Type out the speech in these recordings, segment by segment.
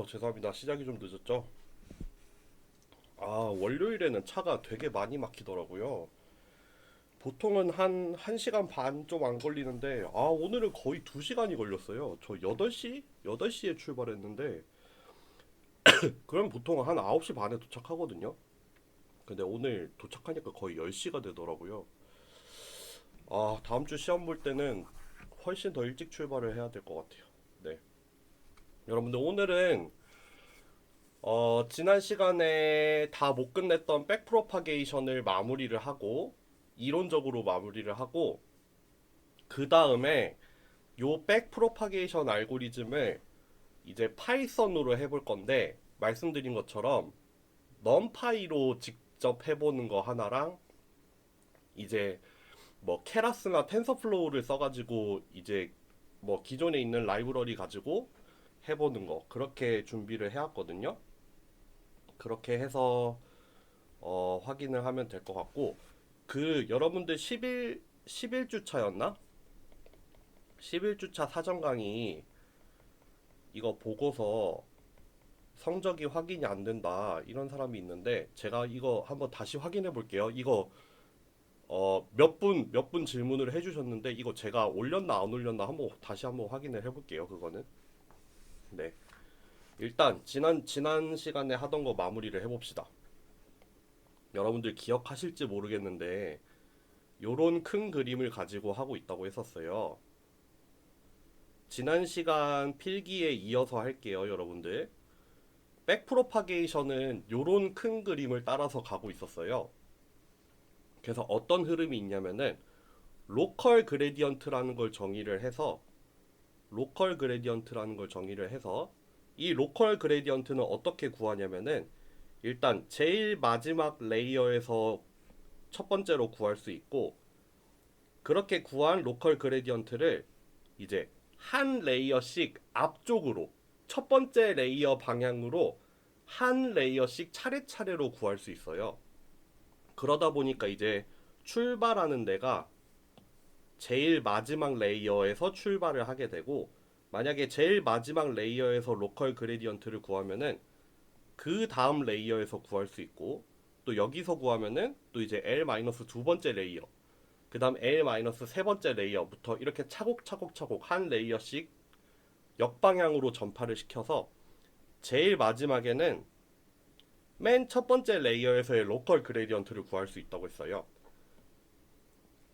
죄송합니다. 시작이 좀 늦었죠? 월요일에는 차가 되게 많이 막히더라고요. 보통은 한 1시간 반 좀 안 걸리는데, 오늘은 거의 2시간이 걸렸어요. 저 8시? 8시에 출발했는데, 그럼 보통 한 9시 반에 도착하거든요. 근데 오늘 도착하니까 거의 10시가 되더라고요. 다음 주 시험 볼 때는 훨씬 더 일찍 출발을 해야 될 것 같아요. 네. 여러분들 오늘은 지난 시간에 다 못 끝냈던 백프로파게이션을 마무리를 하고, 이론적으로 마무리를 하고, 그 다음에 요 백프로파게이션 알고리즘을 이제 파이썬으로 해볼 건데, 말씀드린 것처럼 넘파이로 직접 해보는 거 하나랑, 이제 뭐 케라스나 텐서플로우를 써가지고, 이제 뭐 기존에 있는 라이브러리 가지고 해보는 거, 그렇게 준비를 해왔거든요. 그렇게 해서 확인을 하면 될 것 같고, 여러분들 11주차였나? 11주차 사전 강의 이거 보고서 성적이 확인이 안 된다 이런 사람이 있는데, 제가 이거 한번 다시 확인해 볼게요. 이거 몇 분 질문을 해주셨는데, 이거 제가 올렸나 안 올렸나 다시 한번 확인을 해볼게요. 그거는. 네. 일단 지난 시간에 하던 거 마무리를 해봅시다. 여러분들 기억하실지 모르겠는데, 요런 큰 그림을 가지고 하고 있다고 했었어요. 지난 시간 필기에 이어서 할게요, 여러분들. 백프로파게이션은 요런 큰 그림을 따라서 가고 있었어요. 그래서 어떤 흐름이 있냐면은 로컬 그레디언트라는 걸 정의를 해서 이 로컬 그레디언트는 어떻게 구하냐면은, 일단 제일 마지막 레이어에서 첫 번째로 구할 수 있고, 그렇게 구한 로컬 그레디언트를 이제 한 레이어씩 앞쪽으로, 첫 번째 레이어 방향으로 한 레이어씩 차례차례로 구할 수 있어요. 그러다 보니까 이제 출발하는 데가 제일 마지막 레이어에서 출발을 하게 되고, 만약에 제일 마지막 레이어에서 로컬 그레디언트를 구하면은 그 다음 레이어에서 구할 수 있고, 또 여기서 구하면은 또 이제 L-두 번째 레이어, 그 다음 L-세 번째 레이어부터 이렇게 차곡차곡 한 레이어씩 역방향으로 전파를 시켜서 제일 마지막에는 맨 첫 번째 레이어에서의 로컬 그레디언트를 구할 수 있다고 했어요.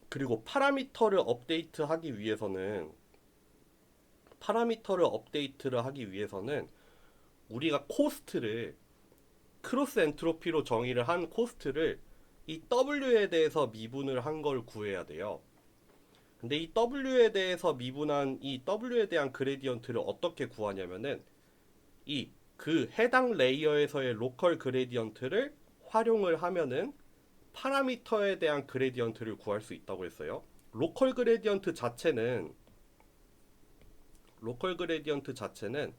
그리고 파라미터를 업데이트를 하기 위해서는 우리가 코스트를, 크로스 엔트로피로 정의를 한 코스트를 이 W에 대해서 미분을 한 걸 구해야 돼요. 근데 이 W에 대해서 미분한 이 W에 대한 그레디언트를 어떻게 구하냐면은, 그 해당 레이어에서의 로컬 그레디언트를 활용을 하면은 파라미터에 대한 그레디언트를 구할 수 있다고 했어요. 로컬 그레디언트 자체는 로컬 그레디언트 자체는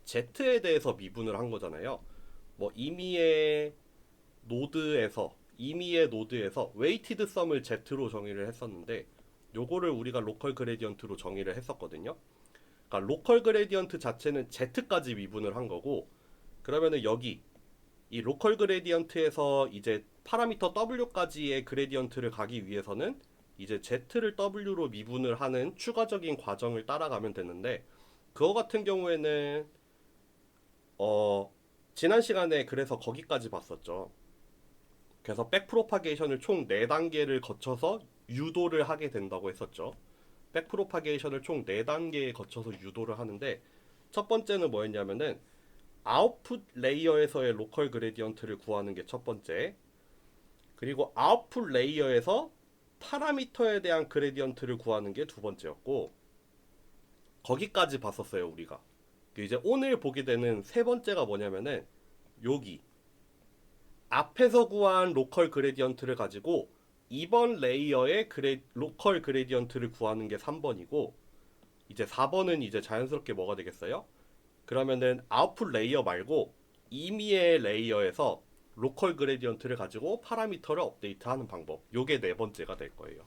Z에 대해서 미분을 한 거잖아요. 뭐 임의의 노드에서 웨이티드 썸을 Z로 정의를 했었는데, 요거를 우리가 로컬 그레디언트로 정의를 했었거든요. 그러니까 로컬 그레디언트 자체는 Z까지 미분을 한 거고, 그러면은 여기 이 로컬 그레디언트에서 이제 파라미터 W까지의 그레디언트를 가기 위해서는 이제 Z를 W로 미분을 하는 추가적인 과정을 따라가면 되는데, 그거 같은 경우에는 어 지난 시간에 그래서 거기까지 봤었죠. 그래서 백프로파게이션을 총 4단계를 거쳐서 유도를 하게 된다고 했었죠. 백프로파게이션을 총 4단계에 거쳐서 유도를 하는데, 첫 번째는 뭐였냐면은 아웃풋 레이어에서의 로컬 그레디언트를 구하는 게 첫 번째, 그리고 아웃풋 레이어에서 파라미터에 대한 그레디언트를 구하는 게 두 번째였고, 거기까지 봤었어요 우리가. 이제 오늘 보게 되는 세 번째가 뭐냐면은, 여기 앞에서 구한 로컬 그레디언트를 가지고 이번 레이어의 로컬 그레디언트를 구하는 게 3번이고, 이제 4번은 이제 자연스럽게 뭐가 되겠어요? 그러면은 아웃풋 레이어 말고 임의의 레이어에서 로컬 그레디언트를 가지고 파라미터를 업데이트하는 방법, 요게 네 번째가 될 거예요.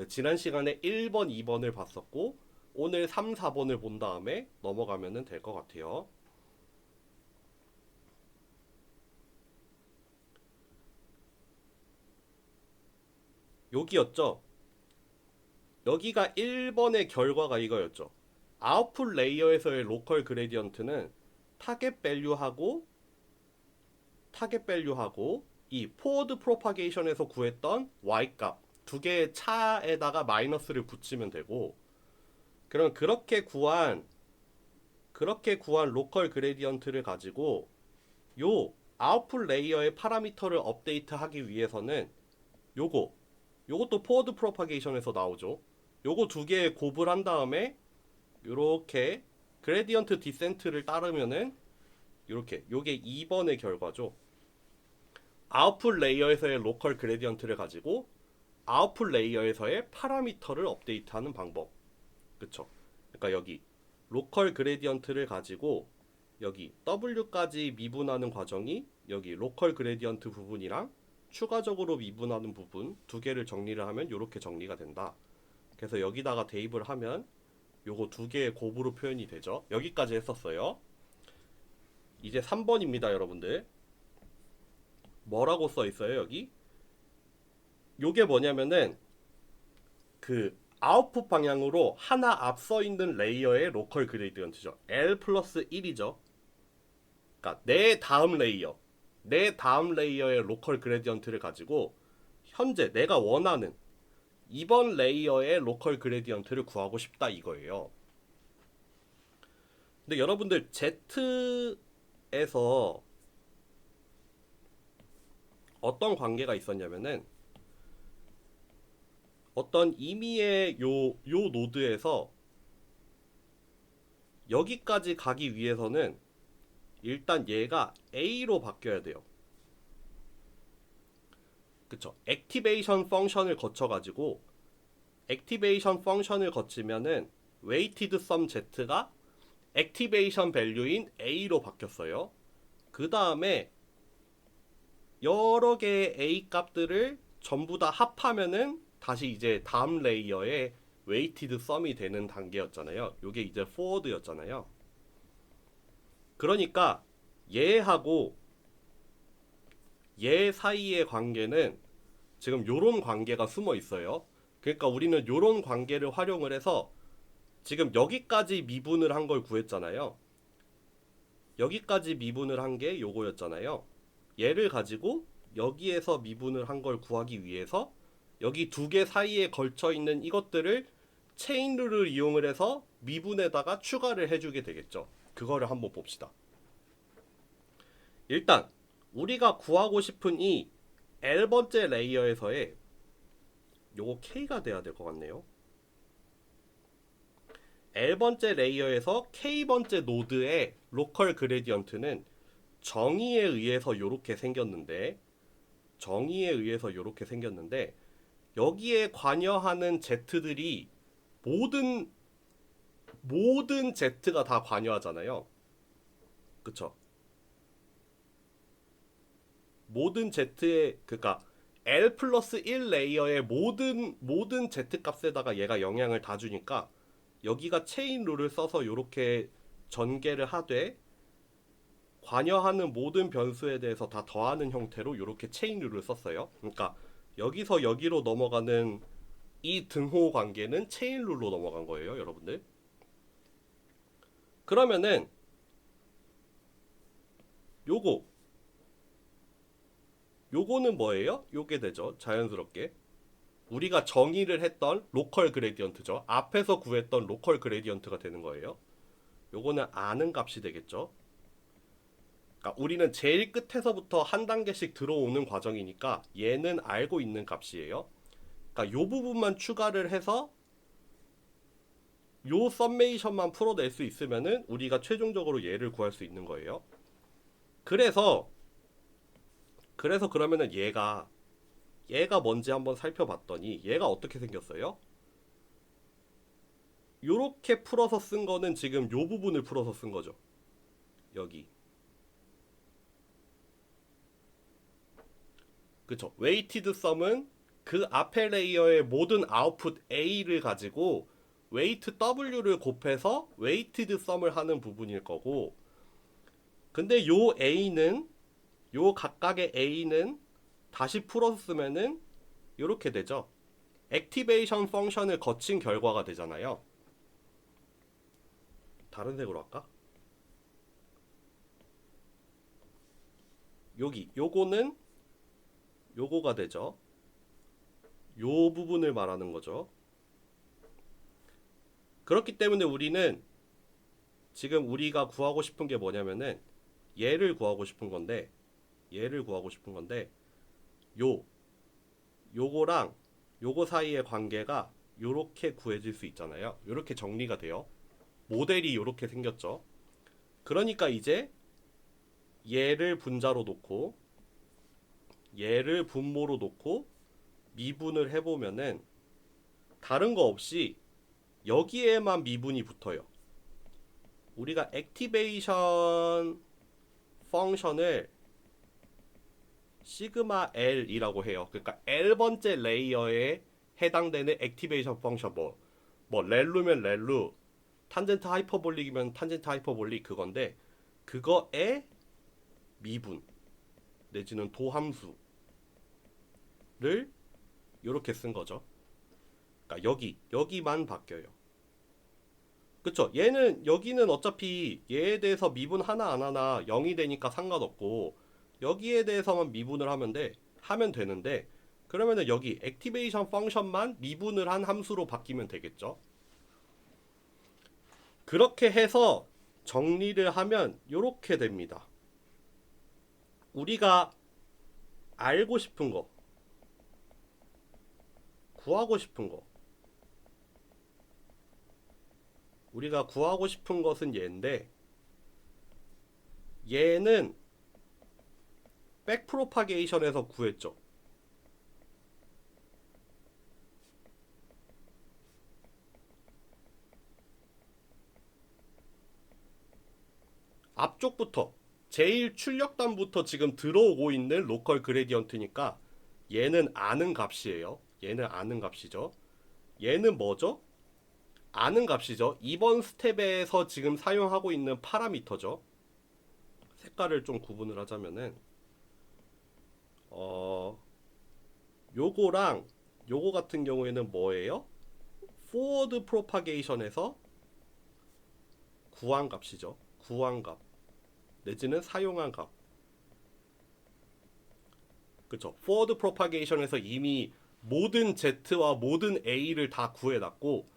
지난 시간에 1번, 2번을 봤었고, 오늘 3, 4번을 본 다음에 넘어가면 될 것 같아요. 여기였죠. 여기가 1번의 결과가 이거였죠. 아웃풋 레이어에서의 로컬 그레디언트는 타겟 밸류하고 이 포워드 프로파게이션에서 구했던 y 값 두 개의 차에다가 마이너스를 붙이면 되고, 그럼 그렇게 구한 로컬 그레디언트를 가지고 요 아웃풋 레이어의 파라미터를 업데이트하기 위해서는 요것도 포워드 프로파게이션에서 나오죠. 요거 두 개의 곱을 한 다음에 요렇게 그레디언트 디센트를 따르면은 요게 2번의 결과죠. 아웃풋 레이어에서의 로컬 그레디언트를 가지고 아웃풋 레이어에서의 파라미터를 업데이트하는 방법. 그쵸? 그러니까 여기 로컬 그레디언트를 가지고 여기 W까지 미분하는 과정이 여기 로컬 그레디언트 부분이랑 추가적으로 미분하는 부분 두 개를 정리를 하면 이렇게 정리가 된다. 그래서 여기다가 대입을 하면 요거 두 개의 곱으로 표현이 되죠. 여기까지 했었어요. 이제 3번입니다, 여러분들. 뭐라고 써 있어요, 여기? 요게 뭐냐면은 그 아웃풋 방향으로 하나 앞서 있는 레이어의 로컬 그레디언트죠. L 플러스 1이죠. 그러니까 내 다음 레이어의 로컬 그레디언트를 가지고 현재 내가 원하는 이번 레이어의 로컬 그레디언트를 구하고 싶다 이거예요. 근데 여러분들 Z에서 어떤 관계가 있었냐면은 어떤 임의의 요 노드에서 여기까지 가기 위해서는 일단 얘가 A로 바뀌어야 돼요. 그쵸? 액티베이션 펑션을 거쳐가지고 액티베이션 펑션을 거치면은 웨이티드 썸 Z가 액티베이션 밸류인 A로 바뀌었어요. 그 다음에 여러 개의 A 값들을 전부 다 합하면은 다시 이제 다음 레이어에 웨이티드 썸이 되는 단계였잖아요. 요게 이제 포워드였잖아요. 그러니까 얘하고 얘 사이의 관계는 지금 요런 관계가 숨어 있어요. 그러니까 우리는 요런 관계를 활용을 해서 지금 여기까지 미분을 한 걸 구했잖아요. 여기까지 미분을 한 게 요거였잖아요. 얘를 가지고 여기에서 미분을 한 걸 구하기 위해서 여기 두 개 사이에 걸쳐 있는 이것들을 체인 룰을 이용을 해서 미분에다가 추가를 해주게 되겠죠. 그거를 한번 봅시다. 일단 우리가 구하고 싶은 이 L번째 레이어에서의 요거 K가 돼야 될 것 같네요. L번째 레이어에서 K번째 노드의 로컬 그레디언트는 정의에 의해서 요렇게 생겼는데 여기에 관여하는 Z들이 모든 Z가 다 관여하잖아요. 그쵸? 모든 Z의 그러니까 L 플러스 1 레이어의 모든 Z 값에다가 얘가 영향을 다 주니까 여기가 체인 룰을 써서 이렇게 전개를 하되 관여하는 모든 변수에 대해서 다 더하는 형태로 이렇게 체인 룰을 썼어요. 그러니까 여기서 여기로 넘어가는 이 등호 관계는 체인 룰로 넘어간 거예요, 여러분들. 그러면은 요거는 뭐예요? 요게 되죠. 자연스럽게 우리가 정의를 했던 로컬 그레디언트죠. 앞에서 구했던 로컬 그레디언트가 되는 거예요. 요거는 아는 값이 되겠죠. 그러니까 우리는 제일 끝에서부터 한 단계씩 들어오는 과정이니까 얘는 알고 있는 값이에요. 그러니까 요 부분만 추가를 해서 요 썸메이션만 풀어낼 수 있으면은 우리가 최종적으로 얘를 구할 수 있는 거예요. 그래서 그러면은 얘가 뭔지 한번 살펴봤더니 얘가 어떻게 생겼어요? 요렇게 풀어서 쓴 거는 지금 요 부분을 풀어서 쓴 거죠. 여기. 그쵸. 웨이티드 썸은 그 앞에 레이어의 모든 아웃풋 A를 가지고 웨이트 W를 곱해서 웨이티드 썸을 하는 부분일 거고, 근데 요 각각의 A는 다시 풀어서 쓰면은 요렇게 되죠. 액티베이션 펑션을 거친 결과가 되잖아요. 다른 색으로 할까? 여기 요거는 요거가 되죠. 요 부분을 말하는 거죠. 그렇기 때문에 우리는 지금 우리가 구하고 싶은 게 뭐냐면은 얘를 구하고 싶은 건데 요 요거랑 요거 사이의 관계가 요렇게 구해질 수 있잖아요. 요렇게 정리가 돼요. 모델이 요렇게 생겼죠. 그러니까 이제 얘를 분자로 놓고 얘를 분모로 놓고 미분을 해보면은 다른 거 없이 여기에만 미분이 붙어요. 우리가 액티베이션 펑션을 시그마 L이라고 해요. 그러니까 L번째 레이어에 해당되는 액티베이션 펑션 뭐 렐루면 렐루, 탄젠트 하이퍼볼릭이면 탄젠트 하이퍼볼릭 그건데 그거에 미분 내지는 도함수를 이렇게 쓴 거죠. 그러니까 여기만 바뀌어요. 그쵸? 얘는 여기는 어차피 얘에 대해서 미분 하나 안 하나 0이 되니까 상관없고 여기에 대해서만 미분을 하면 되는데 그러면은 여기 액티베이션 펑션만 미분을 한 함수로 바뀌면 되겠죠? 그렇게 해서 정리를 하면 이렇게 됩니다. 우리가 알고 싶은 거, 구하고 싶은 거, 우리가 구하고 싶은 것은 얘인데 얘는 백프로파게이션에서 구했죠. 앞쪽부터 제일 출력단부터 지금 들어오고 있는 로컬 그레디언트니까 얘는 아는 값이에요. 얘는 아는 값이죠. 얘는 뭐죠? 아는 값이죠. 이번 스텝에서 지금 사용하고 있는 파라미터죠. 색깔을 좀 구분을 하자면은 요거랑 요거 같은 경우에는 뭐예요? forward propagation에서 구한 값이죠. 구한 값 내지는 사용한 값. 그쵸? forward propagation에서 이미 모든 Z와 모든 A를 다 구해놨고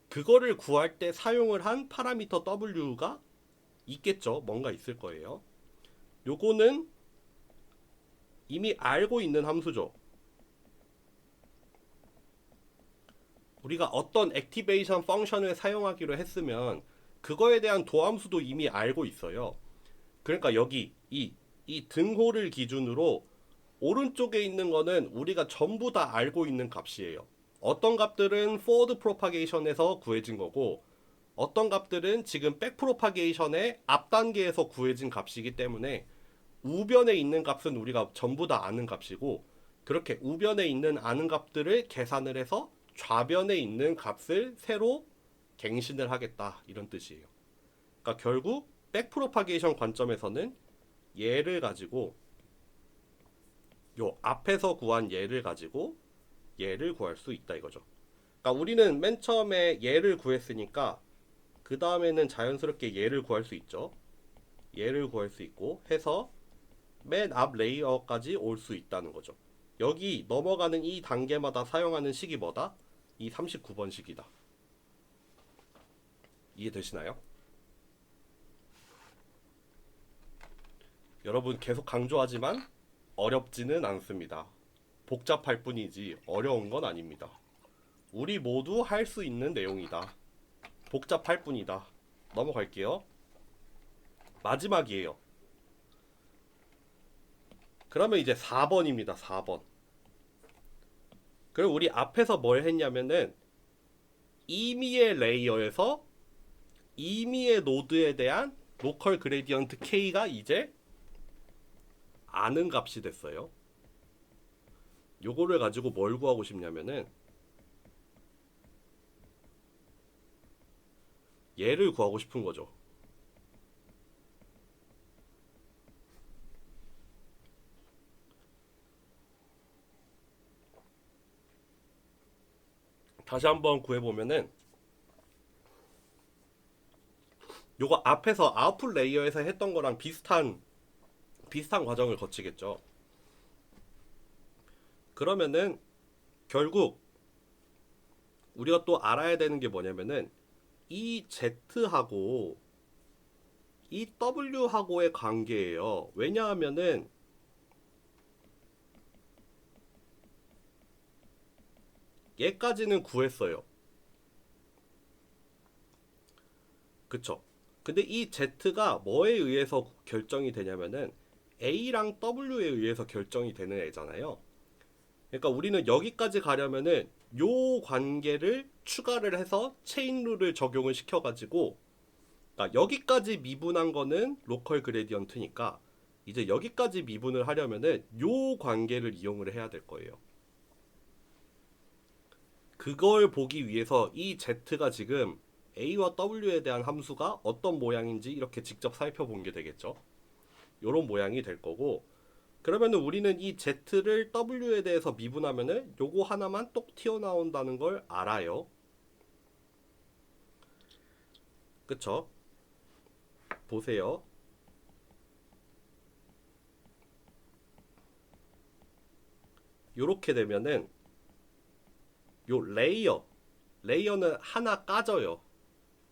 그거를 구할 때 사용을 한 파라미터 W가 있겠죠. 뭔가 있을 거예요. 요거는 이미 알고 있는 함수죠. 우리가 어떤 액티베이션 펑션을 사용하기로 했으면 그거에 대한 도함수도 이미 알고 있어요. 그러니까 여기 이 등호를 기준으로 오른쪽에 있는 거는 우리가 전부 다 알고 있는 값이에요. 어떤 값들은 forward propagation에서 구해진 거고 어떤 값들은 지금 back propagation의 앞 단계에서 구해진 값이기 때문에 우변에 있는 값은 우리가 전부 다 아는 값이고 그렇게 우변에 있는 아는 값들을 계산을 해서 좌변에 있는 값을 새로 갱신을 하겠다 이런 뜻이에요. 그러니까 결국 백프로파게이션 관점에서는 얘를 가지고 요 앞에서 구한 얘를 가지고 얘를 구할 수 있다 이거죠. 그러니까 우리는 맨 처음에 얘를 구했으니까 그 다음에는 자연스럽게 얘를 구할 수 있죠. 얘를 구할 수 있고 해서 맨 앞 레이어까지 올 수 있다는 거죠. 여기 넘어가는 이 단계마다 사용하는 식이 뭐다? 이 39번 식이다. 이해되시나요? 여러분 계속 강조하지만 어렵지는 않습니다. 복잡할 뿐이지 어려운 건 아닙니다. 우리 모두 할 수 있는 내용이다. 복잡할 뿐이다. 넘어갈게요. 마지막이에요. 그러면 이제 4번입니다. 4번. 그럼 우리 앞에서 뭘 했냐면은 임의의 레이어에서 임의의 노드에 대한 로컬 그레디언트 K가 이제 아는 값이 됐어요. 요거를 가지고 뭘 구하고 싶냐면은 얘를 구하고 싶은 거죠. 다시 한번 구해보면은 요거 앞에서 아웃풋 레이어에서 했던 거랑 비슷한 과정을 거치겠죠. 그러면은 결국 우리가 또 알아야 되는 게 뭐냐면은 이 Z하고 이 W하고의 관계예요. 왜냐하면은 얘까지는 구했어요. 그쵸? 근데 이 Z가 뭐에 의해서 결정이 되냐면은 A랑 W에 의해서 결정이 되는 애잖아요. 그러니까 우리는 여기까지 가려면은 요 관계를 추가를 해서 체인 룰을 적용을 시켜가지고, 그러니까 여기까지 미분한 거는 로컬 그레디언트니까 이제 여기까지 미분을 하려면은 요 관계를 이용을 해야 될 거예요. 그걸 보기 위해서 이 Z가 지금 A와 W에 대한 함수가 어떤 모양인지 이렇게 직접 살펴본 게 되겠죠. 요런 모양이 될 거고, 그러면은 우리는 이 Z를 W에 대해서 미분하면은 요거 하나만 똑 튀어나온다는 걸 알아요. 그쵸? 보세요. 요렇게 되면은 요 레이어는 하나 까져요.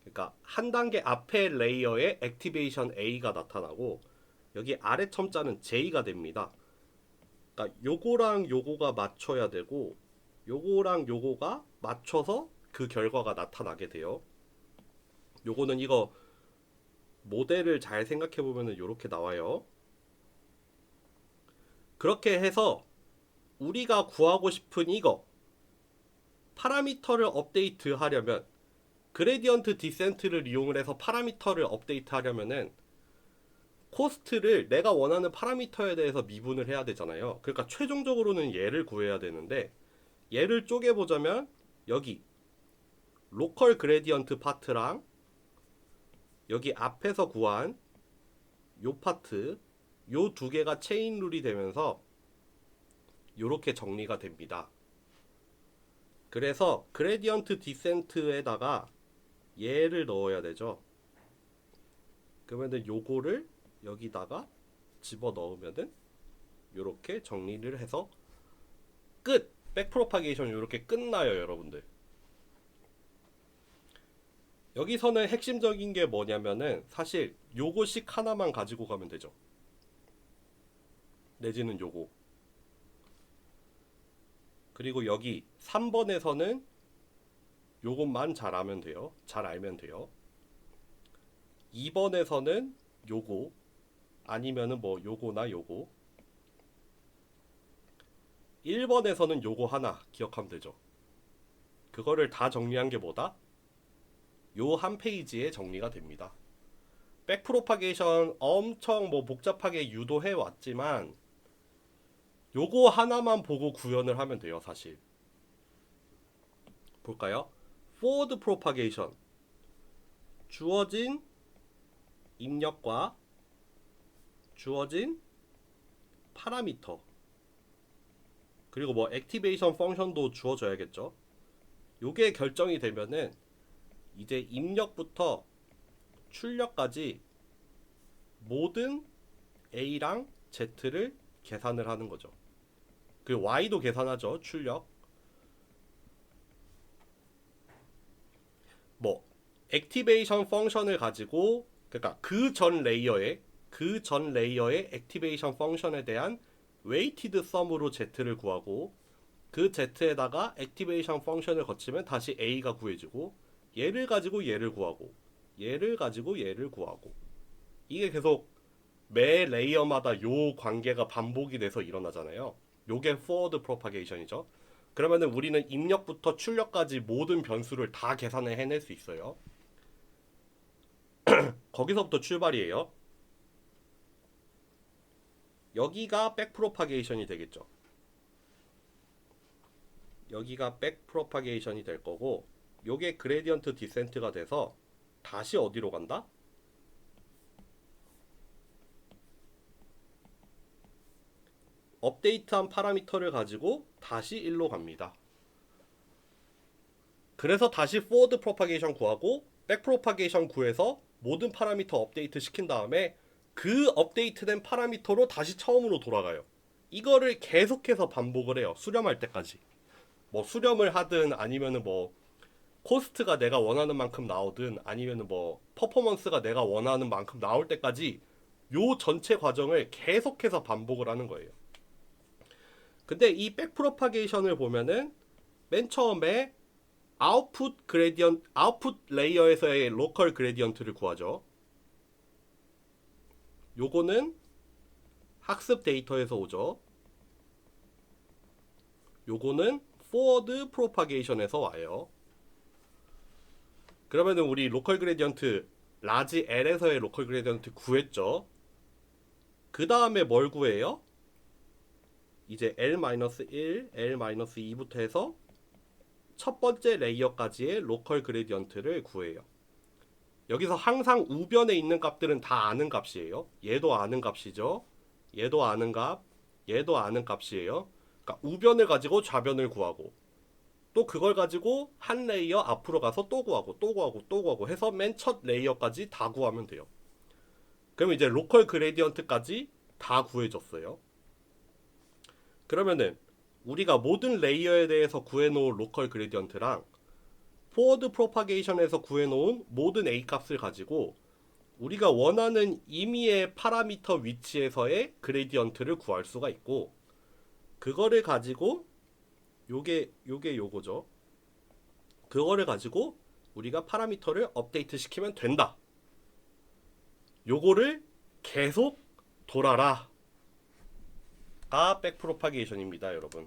그러니까 한 단계 앞에 레이어에 액티베이션 A가 나타나고 여기 아래 첨자는 J가 됩니다. 그러니까 요거랑 요거가 맞춰야 되고 요거랑 요거가 맞춰서 그 결과가 나타나게 돼요. 요거는 이거 모델을 잘 생각해 보면은 요렇게 나와요. 그렇게 해서 우리가 구하고 싶은 이거 파라미터를 업데이트 하려면 그레디언트 디센트를 이용을 해서 파라미터를 업데이트 하려면은 코스트를 내가 원하는 파라미터에 대해서 미분을 해야 되잖아요. 그러니까 최종적으로는 얘를 구해야 되는데 얘를 쪼개보자면 여기 로컬 그레디언트 파트랑 여기 앞에서 구한 요 파트 요 두 개가 체인 룰이 되면서 요렇게 정리가 됩니다. 그래서 그레디언트 디센트에다가 얘를 넣어야 되죠. 그러면은 요거를 여기다가 집어 넣으면은 요렇게 정리를 해서 끝! 백프로파게이션 요렇게 끝나요, 여러분들. 여기서는 핵심적인 게 뭐냐면은 사실 요거씩 하나만 가지고 가면 되죠. 내지는 요거. 그리고 여기 3번에서는 요것만 잘 알면 돼요. 잘 알면 돼요. 2번에서는 요거 아니면은 뭐 요거나 요거. 1번에서는 요거 하나 기억하면 되죠. 그거를 다 정리한 게 뭐다? 요 한 페이지에 정리가 됩니다. 백프로파게이션 엄청 뭐 복잡하게 유도해 왔지만 요거 하나만 보고 구현을 하면 돼요, 사실. 볼까요? forward propagation. 주어진 입력과 주어진 파라미터. 그리고 뭐 액티베이션 펑션도 주어져야겠죠. 요게 결정이 되면은 이제 입력부터 출력까지 모든 A랑 Z를 계산을 하는 거죠. 그리고 Y도 계산하죠. 출력. 뭐 액티베이션 펑션을 가지고 그러니까 그 전 레이어의 액티베이션 펑션에 대한 웨이티드 썸으로 Z를 구하고 그 Z에다가 액티베이션 펑션을 거치면 다시 A가 구해지고 얘를 가지고 얘를 구하고 얘를 가지고 얘를 구하고 이게 계속 매 레이어마다 요 관계가 반복이 돼서 일어나잖아요. 요게 forward propagation이죠. 그러면은 우리는 입력부터 출력까지 모든 변수를 다 계산을 해낼 수 있어요. 거기서부터 출발이에요. 여기가 백프로파게이션이 되겠죠. 여기가 백프로파게이션이 될 거고 요게 그레디언트 디센트가 돼서 다시 어디로 간다? 업데이트한 파라미터를 가지고 다시 1로 갑니다. 그래서 다시 forward propagation 구하고 back propagation 구해서 모든 파라미터 업데이트 시킨 다음에 그 업데이트된 파라미터로 다시 처음으로 돌아가요. 이거를 계속해서 반복을 해요. 수렴할 때까지. 뭐 수렴을 하든 아니면은 뭐 코스트가 내가 원하는 만큼 나오든 아니면은 뭐 퍼포먼스가 내가 원하는 만큼 나올 때까지 요 전체 과정을 계속해서 반복을 하는 거예요. 근데 이 백프로파게이션을 보면은 맨 처음에 아웃풋 레이어에서의 로컬 그레디언트를 구하죠. 요거는 학습 데이터에서 오죠. 요거는 포워드 프로파게이션에서 와요. 그러면은 우리 로컬 그레디언트 라지 L에서의 로컬 그레디언트 구했죠. 그 다음에 뭘 구해요? 이제 L-1, L-2부터 해서 첫 번째 레이어까지의 로컬 그레디언트를 구해요. 여기서 항상 우변에 있는 값들은 다 아는 값이에요. 얘도 아는 값이죠. 얘도 아는 값, 얘도 아는 값이에요. 그러니까 우변을 가지고 좌변을 구하고 또 그걸 가지고 한 레이어 앞으로 가서 또 구하고 또 구하고 또 구하고 해서 맨 첫 레이어까지 다 구하면 돼요. 그럼 이제 로컬 그레디언트까지 다 구해졌어요. 그러면은 우리가 모든 레이어에 대해서 구해놓은 로컬 그레디언트랑 포워드 프로파게이션에서 구해놓은 모든 A 값을 가지고 우리가 원하는 임의의 파라미터 위치에서의 그레디언트를 구할 수가 있고 그거를 가지고 요게 요거죠. 그거를 가지고 우리가 파라미터를 업데이트 시키면 된다. 요거를 계속 돌아라. 가 백프로파게이션입니다, 여러분.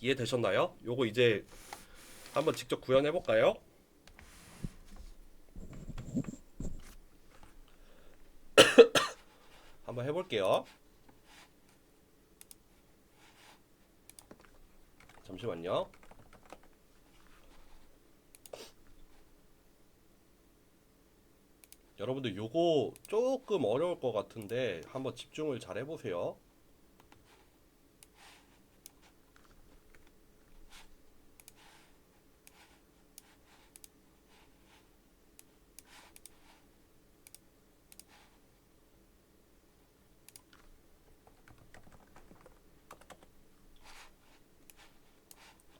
이해되셨나요? 요거 이제 한번 직접 구현해 볼까요? 한번 해볼게요. 잠시만요. 여러분들 요거 조금 어려울 것 같은데 한번 집중을 잘 해보세요.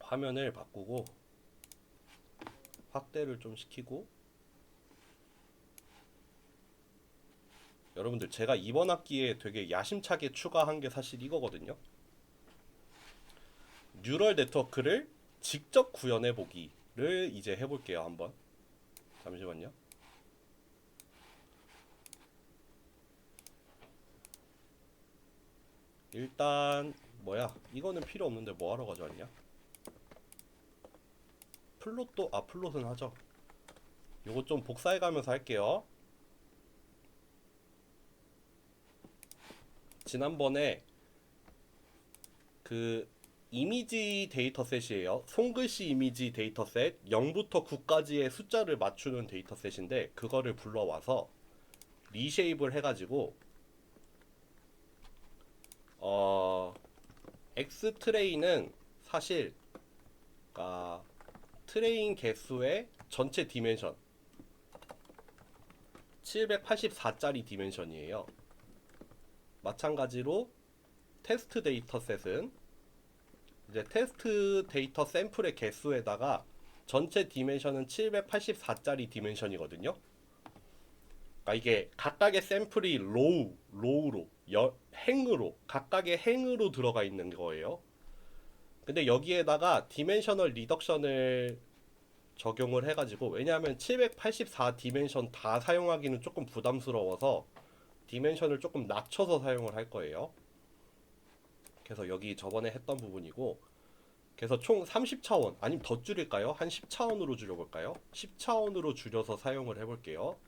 화면을 바꾸고 확대를 좀 시키고 여러분들 제가 이번 학기에 되게 야심차게 추가한 게 사실 이거거든요. 뉴럴 네트워크를 직접 구현해 보기를 이제 해볼게요. 한번 잠시만요. 일단 뭐야 이거는 필요 없는데 뭐하러 가져왔냐. 플롯은 하죠. 요거 좀 복사해 가면서 할게요. 지난번에 그 이미지 데이터셋이에요. 손글씨 이미지 데이터셋 0부터 9까지의 숫자를 맞추는 데이터셋인데 그거를 불러와서 리쉐입을 해가지고 X 트레이는 사실 트레인 개수의 전체 디멘션 784짜리 디멘션이에요. 마찬가지로 테스트 데이터셋은 이제 테스트 데이터 샘플의 개수에다가 전체 디멘션은 784짜리 디멘션이거든요. 그러니까 이게 각각의 샘플이 로우로 행으로 각각의 행으로 들어가 있는 거예요. 근데 여기에다가 디멘셔널 리덕션을 적용을 해가지고 왜냐하면 784 디멘션 다 사용하기는 조금 부담스러워서 디멘션을 조금 낮춰서 사용을 할 거예요. 그래서 여기 저번에 했던 부분이고 그래서 총 30차원 아니면 더 줄일까요? 한 10차원으로 줄여볼까요? 10차원으로 줄여서 사용을 해볼게요.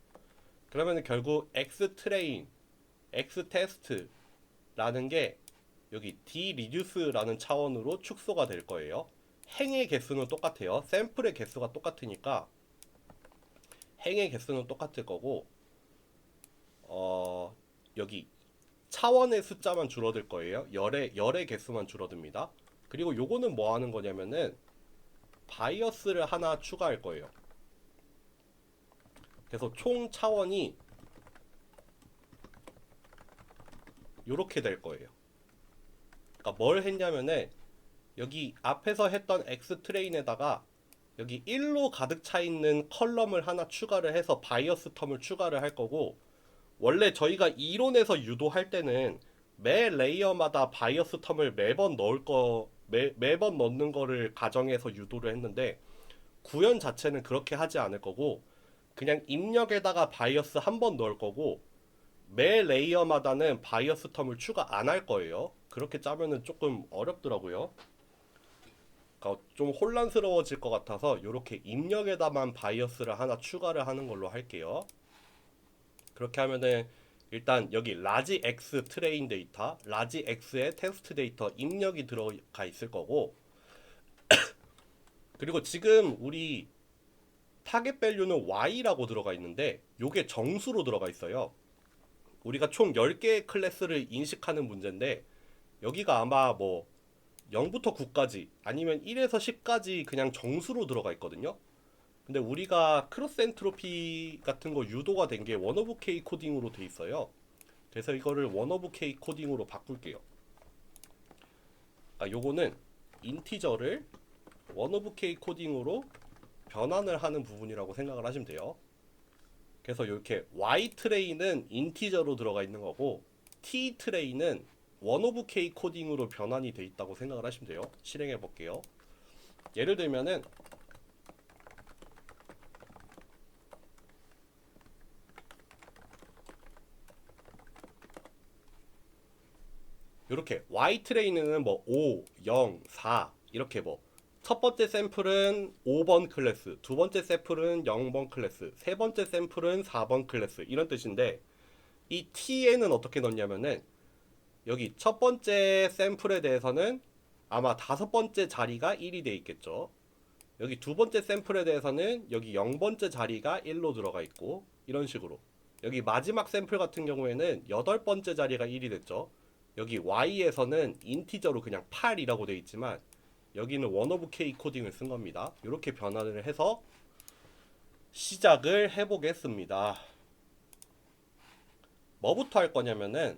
그러면 결국 X 트레인, X 테스트라는 게 여기 D 리듀스라는 차원으로 축소가 될 거예요. 행의 개수는 똑같아요. 샘플의 개수가 똑같으니까 행의 개수는 똑같을 거고 여기 차원의 숫자만 줄어들 거예요. 열의 개수만 줄어듭니다. 그리고 요거는 뭐 하는 거냐면은 바이어스를 하나 추가할 거예요. 그래서 총 차원이 요렇게 될 거예요. 그러니까 뭘 했냐면은 여기 앞에서 했던 X 트레인에다가 여기 1로 가득 차 있는 컬럼을 하나 추가를 해서 바이어스 텀을 추가를 할 거고, 원래 저희가 이론에서 유도할 때는 매 레이어마다 바이어스 텀을 매번 매번 넣는 거를 가정해서 유도를 했는데, 구현 자체는 그렇게 하지 않을 거고 그냥 입력에다가 바이어스 한 번 넣을 거고, 매 레이어마다는 바이어스 텀을 추가 안 할 거예요. 그렇게 짜면은 조금 어렵더라고요. 그러니까 좀 혼란스러워질 것 같아서 이렇게 입력에다만 바이어스를 하나 추가를 하는 걸로 할게요. 그렇게 하면은 일단 여기 라지 X 트레인 데이터, 라지 X의 테스트 데이터 입력이 들어가 있을 거고, 그리고 지금 우리 타겟 밸류는 Y라고 들어가 있는데 요게 정수로 들어가 있어요. 우리가 총 10개의 클래스를 인식하는 문제인데, 여기가 아마 뭐 0부터 9까지 아니면 1에서 10까지 그냥 정수로 들어가 있거든요. 근데 우리가 크로스 엔트로피 같은 거 유도가 된 게 원 오브 K 코딩으로 돼 있어요. 그래서 이거를 원 오브 K 코딩으로 바꿀게요. 요거는 인티저를 원 오브 K 코딩으로 변환을 하는 부분이라고 생각을 하시면 돼요. 그래서 이렇게 Y 트레이는 인티저로 들어가 있는 거고, T 트레이는 원 오브 K 코딩으로 변환이 돼 있다고 생각을 하시면 돼요. 실행해 볼게요. 예를 들면은 이렇게 Y 트레이는 뭐 5, 0, 4 이렇게 뭐 첫 번째 샘플은 5번 클래스, 두 번째 샘플은 0번 클래스, 세 번째 샘플은 4번 클래스 이런 뜻인데, 이 T에는 어떻게 넣냐면은 여기 첫 번째 샘플에 대해서는 아마 다섯 번째 자리가 1이 돼 있겠죠. 여기 두 번째 샘플에 대해서는 여기 0번째 자리가 1로 들어가 있고, 이런 식으로 여기 마지막 샘플 같은 경우에는 8번째 자리가 1이 됐죠. 여기 Y에서는 인티저로 그냥 8이라고 돼 있지만 여기는 원 오브 K 코딩을 쓴 겁니다. 이렇게 변환을 해서 시작을 해보겠습니다. 뭐부터 할 거냐면은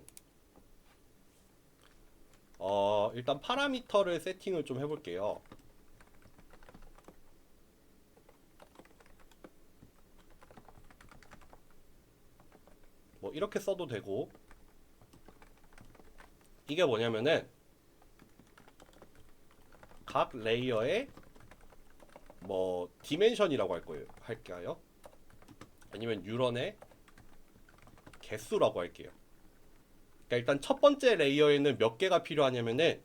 일단 파라미터를 세팅을 좀 해볼게요. 뭐 이렇게 써도 되고, 이게 뭐냐면은 각 레이어의 뭐 디멘션이라고 할까요? 아니면 뉴런의 개수라고 할게요. 그러니까 일단 첫 번째 레이어에는 몇 개가 필요하냐면은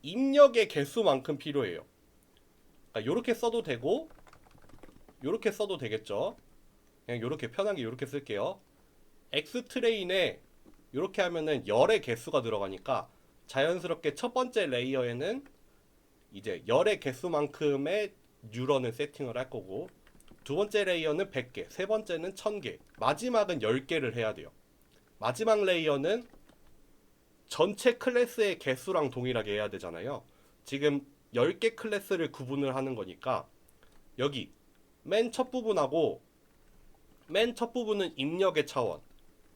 입력의 개수만큼 필요해요. 그러니까 요렇게 써도 되고 요렇게 써도 되겠죠. 그냥 요렇게 편하게 요렇게 쓸게요. X 트레인에 요렇게 하면은 열의 개수가 들어가니까 자연스럽게 첫 번째 레이어에는 이제 열의 개수만큼의 뉴런을 세팅을 할 거고, 두 번째 레이어는 100개, 세 번째는 1000개, 마지막은 10개를 해야 돼요. 마지막 레이어는 전체 클래스의 개수랑 동일하게 해야 되잖아요. 지금 10개 클래스를 구분을 하는 거니까 여기 맨 첫 부분하고, 맨 첫 부분은 입력의 차원,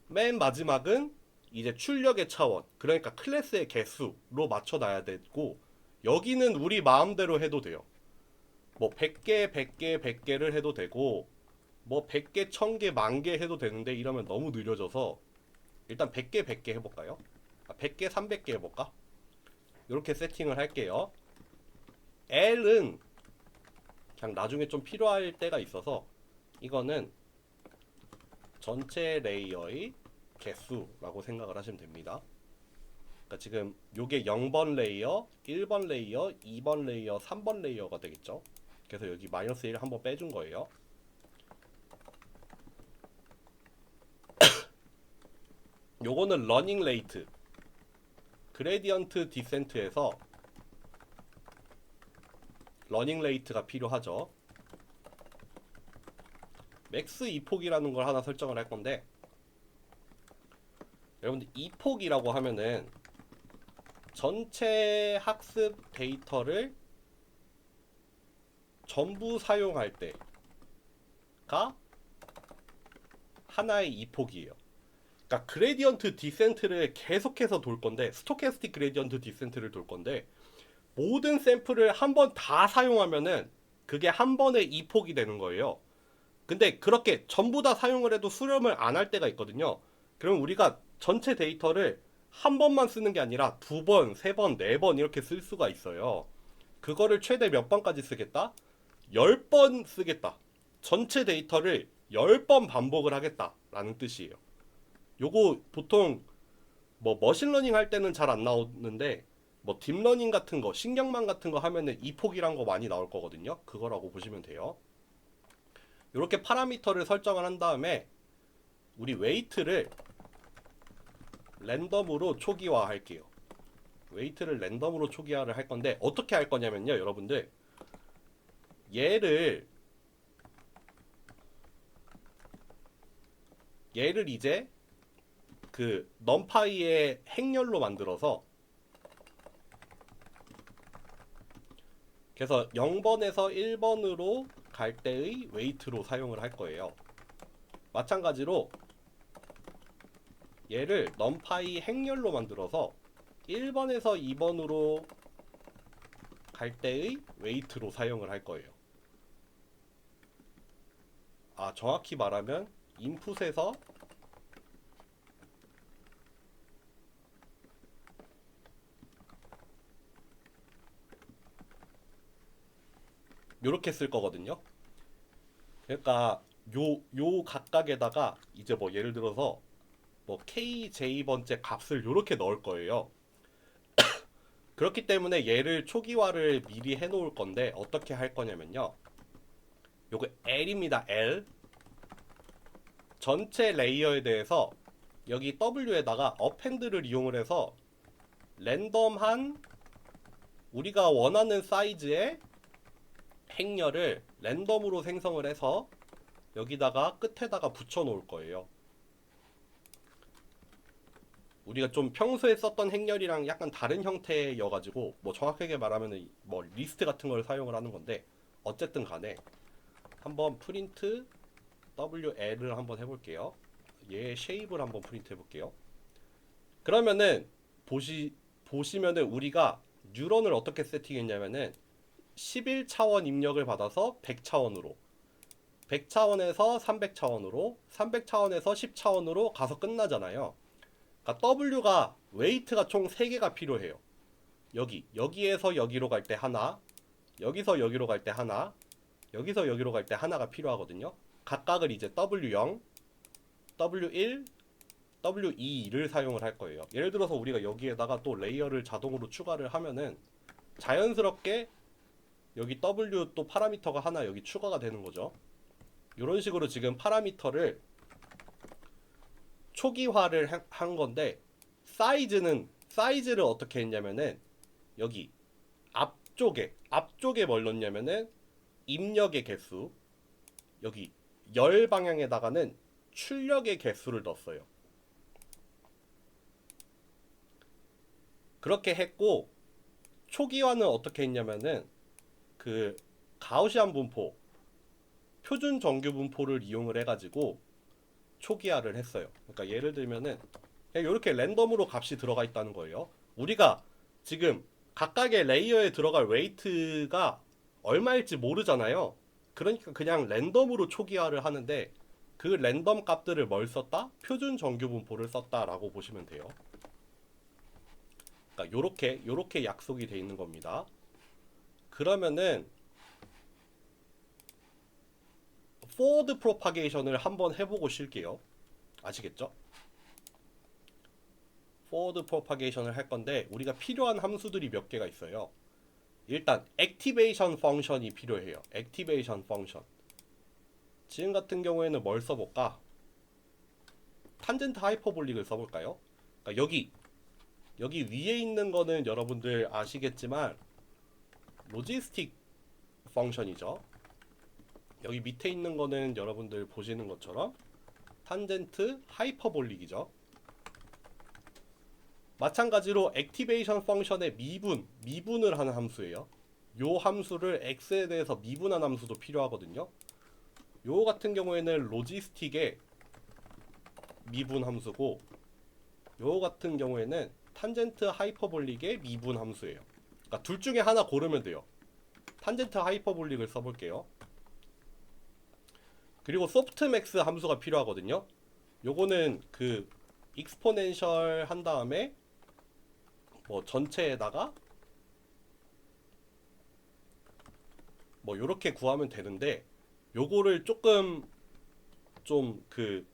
맨 마지막은 이제 출력의 차원, 그러니까 클래스의 개수로 맞춰놔야 되고, 여기는 우리 마음대로 해도 돼요. 뭐 100개, 100개, 100개를 해도 되고, 뭐 100개, 1000개, 10,000개 해도 되는데 이러면 너무 느려져서 일단 100개, 100개 해볼까요? 100개, 300개 해볼까? 이렇게 세팅을 할게요. L은 그냥 나중에 좀 필요할 때가 있어서 이거는 전체 레이어의 개수라고 생각을 하시면 됩니다. 그러니까 지금 요게 0번 레이어, 1번 레이어, 2번 레이어, 3번 레이어가 되겠죠. 그래서 여기 마이너스 1 한번 빼준 거예요. 요거는 러닝 레이트, 그레디언트 디센트에서 러닝 레이트가 필요하죠. 맥스 2폭이라는 걸 하나 설정을 할 건데, 여러분들 2폭이라고 하면은 전체 학습 데이터를 전부 사용할 때가 하나의 이폭이에요. 그러니까 그레디언트 디센트를 계속해서 돌 건데, 스토캐스틱 그레디언트 디센트를 돌 건데, 모든 샘플을 한 번 다 사용하면은 그게 한 번에 이폭이 되는 거예요. 근데 그렇게 전부 다 사용을 해도 수렴을 안 할 때가 있거든요. 그럼 우리가 전체 데이터를 한 번만 쓰는 게 아니라 두 번, 세 번, 네 번 이렇게 쓸 수가 있어요. 그거를 최대 몇 번까지 쓰겠다? 10번 쓰겠다. 전체 데이터를 10번 반복을 하겠다라는 뜻이에요. 요거 보통 뭐 머신러닝 할 때는 잘 안 나오는데 뭐 딥러닝 같은 거, 신경망 같은 거 하면은 이폭이란 거 많이 나올 거거든요. 그거라고 보시면 돼요. 이렇게 파라미터를 설정을 한 다음에 우리 웨이트를 랜덤으로 초기화 할게요. 웨이트를 랜덤으로 초기화를 할 건데 어떻게 할 거냐면요, 여러분들. 얘를 이제 그 넘파이의 행렬로 만들어서, 그래서 0번에서 1번으로 갈 때의 웨이트로 사용을 할 거예요. 마찬가지로 얘를 넘파이 행렬로 만들어서 1번에서 2번으로 갈 때의 웨이트로 사용을 할 거예요. 정확히 말하면 인풋에서 요렇게 쓸 거거든요. 그러니까 요 각각에다가 이제 뭐 예를 들어서 뭐 kj번째 값을 요렇게 넣을 거예요. 그렇기 때문에 얘를 초기화를 미리 해 놓을 건데 어떻게 할 거냐면요. 요거 L입니다. L. 전체 레이어에 대해서 여기 W에다가 어펜드를 이용을 해서 랜덤한 우리가 원하는 사이즈의 행렬을 랜덤으로 생성을 해서 여기다가 끝에다가 붙여 놓을 거예요. 우리가 좀 평소에 썼던 행렬이랑 약간 다른 형태여가지고 뭐 정확하게 말하면 뭐 리스트 같은 걸 사용을 하는 건데, 어쨌든 간에 한번 프린트 WL을 한번 해볼게요. 얘 쉐입을 한번 프린트 해볼게요. 그러면은 보시면은 우리가 뉴런을 어떻게 세팅했냐면은 11차원 입력을 받아서 100차원으로, 100차원에서 300차원으로, 300차원에서 10차원으로 가서 끝나잖아요. 그러니까 W가 웨이트가 총 3개가 필요해요. 여기에서 여기로 갈 때 하나, 여기서 여기로 갈 때 하나, 여기서 여기로 갈 때 하나가 필요하거든요. 각각을 이제 W0, W1, W2를 사용을 할 거예요. 예를 들어서 우리가 여기에다가 또 레이어를 자동으로 추가를 하면은 자연스럽게 여기 W 또 파라미터가 하나 여기 추가가 되는 거죠. 이런 식으로 지금 파라미터를 초기화를 한 건데, 사이즈를 어떻게 했냐면은 여기 앞쪽에 뭘 넣냐면은 입력의 개수, 여기 열 방향에다가는 출력의 개수를 넣었어요. 그렇게 했고, 초기화는 어떻게 했냐면은 그 가우시안 분포, 표준 정규 분포를 이용을 해가지고 초기화를 했어요. 그러니까 예를 들면은 그냥 이렇게 랜덤으로 값이 들어가 있다는 거예요. 우리가 지금 각각의 레이어에 들어갈 웨이트가 얼마일지 모르잖아요. 그러니까 그냥 랜덤으로 초기화를 하는데, 그 랜덤 값들을 뭘 썼다? 표준 정규 분포를 썼다라고 보시면 돼요. 그러니까 요렇게 약속이 돼 있는 겁니다. 그러면은 forward propagation을 한번 해보고 쉴게요. 아시겠죠? forward propagation을 할 건데 우리가 필요한 함수들이 몇 개가 있어요. 일단 activation function이 필요해요. activation function. 지금 같은 경우에는 뭘 써볼까? 탄젠트 하이퍼볼릭을 써볼까요? 그러니까 여기 위에 있는 거는 여러분들 아시겠지만 로지스틱 펑션이죠. 여기 밑에 있는 거는 여러분들 보시는 것처럼 탄젠트 하이퍼볼릭이죠. 마찬가지로 액티베이션 펑션의 미분을 하는 함수예요. 요 함수를 x에 대해서 미분한 함수도 필요하거든요. 요 같은 경우에는 로지스틱의 미분 함수고, 요 같은 경우에는 탄젠트 하이퍼볼릭의 미분 함수예요. 그러니까 둘 중에 하나 고르면 돼요. 탄젠트 하이퍼볼릭을 써볼게요. 그리고 소프트맥스 함수가 필요하거든요. 요거는 그 익스포넨셜 한 다음에 뭐 전체에다가 뭐 요렇게 구하면 되는데, 요거를 조금 좀 그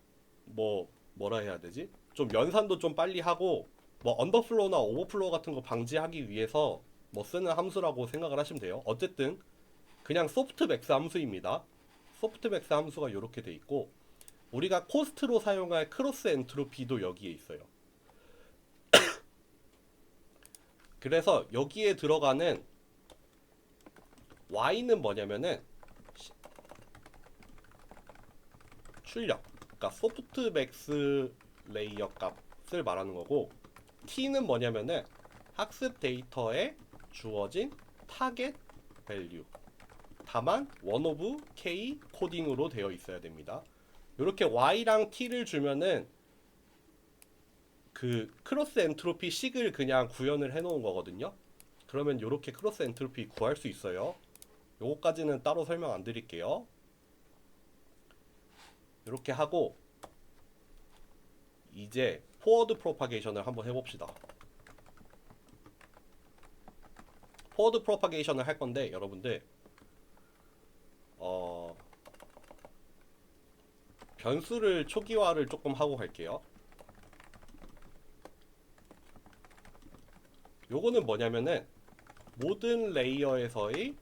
뭐라 해야 되지? 좀 연산도 좀 빨리 하고 뭐 언더플로우나 오버플로우 같은 거 방지하기 위해서 뭐 쓰는 함수라고 생각을 하시면 돼요. 어쨌든 그냥 소프트맥스 함수입니다. 소프트맥스 함수가 이렇게 돼 있고, 우리가 코스트로 사용할 크로스 엔트로피도 여기에 있어요. 그래서 여기에 들어가는 y는 뭐냐면은 출력, 그러니까 소프트맥스 레이어 값을 말하는 거고, t는 뭐냐면은 학습 데이터에 주어진 타겟 밸류, 다만 원 오브 k 코딩으로 되어 있어야 됩니다. 이렇게 y랑 t를 주면은 그 크로스 엔트로피 식을 그냥 구현을 해 놓은 거거든요. 그러면 이렇게 크로스 엔트로피 구할 수 있어요. 요거까지는 따로 설명 안 드릴게요. 이렇게 하고 이제 포워드 프로파게이션을 한번 해봅시다. 포워드 프로파게이션을 할 건데, 여러분들 변수를 초기화를 조금 하고 갈게요. 요거는 뭐냐면은 모든 레이어에서의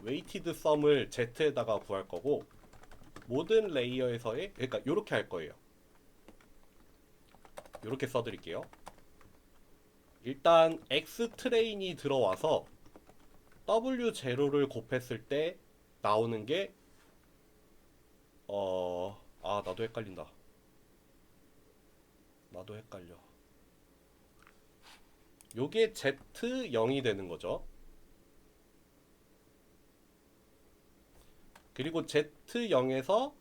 웨이티드 썸을 z에다가 구할 거고, 모든 레이어에서의, 그러니까 요렇게 할 거예요. 요렇게 써드릴게요. 일단 x 트레인이 들어와서 w0를 곱했을 때 나오는 게 나도 헷갈린다. 나도 헷갈려. 요게 z0이 되는 거죠. 그리고 z0에서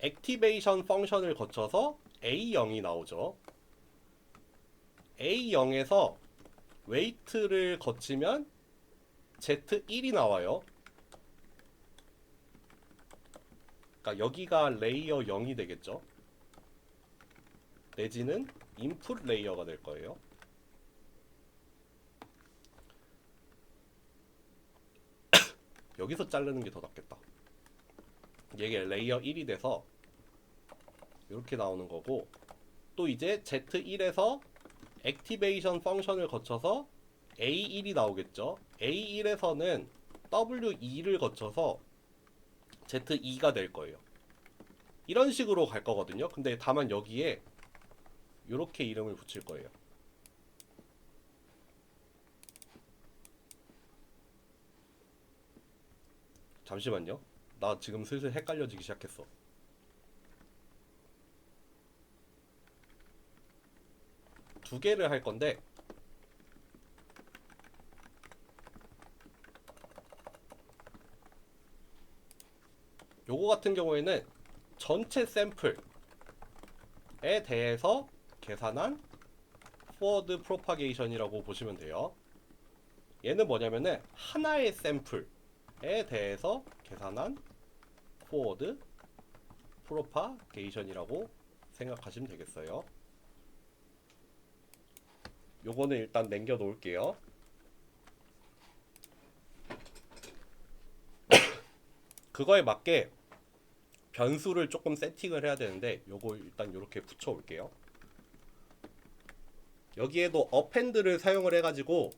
액티베이션 펑션을 거쳐서 a0이 나오죠. a0에서 웨이트를 거치면 z1이 나와요. 그러니까 여기가 레이어 0이 되겠죠. 내지는 인풋 레이어가 될 거예요. 여기서 자르는 게 더 낫겠다. 이게 레이어 1이 돼서 이렇게 나오는 거고, 또 이제 z1에서 액티베이션 펑션을 거쳐서 a1이 나오겠죠. a1에서는 w2를 거쳐서 z2가 될 거예요. 이런 식으로 갈 거거든요. 근데 다만 여기에 이렇게 이름을 붙일 거예요. 잠시만요. 나 지금 슬슬 헷갈려지기 시작했어. 두 개를 할 건데, 요거 같은 경우에는 전체 샘플에 대해서 계산한 forward propagation이라고 보시면 돼요. 얘는 뭐냐면은 하나의 샘플에 대해서 계산한 forward propagation이라고 생각하시면 되겠어요. 요거는 일단 남겨 놓을게요. 그거에 맞게 변수를 조금 세팅을 해야 되는데, 요거 일단 이렇게 붙여 올게요. 여기에도 append를 사용을 해가지고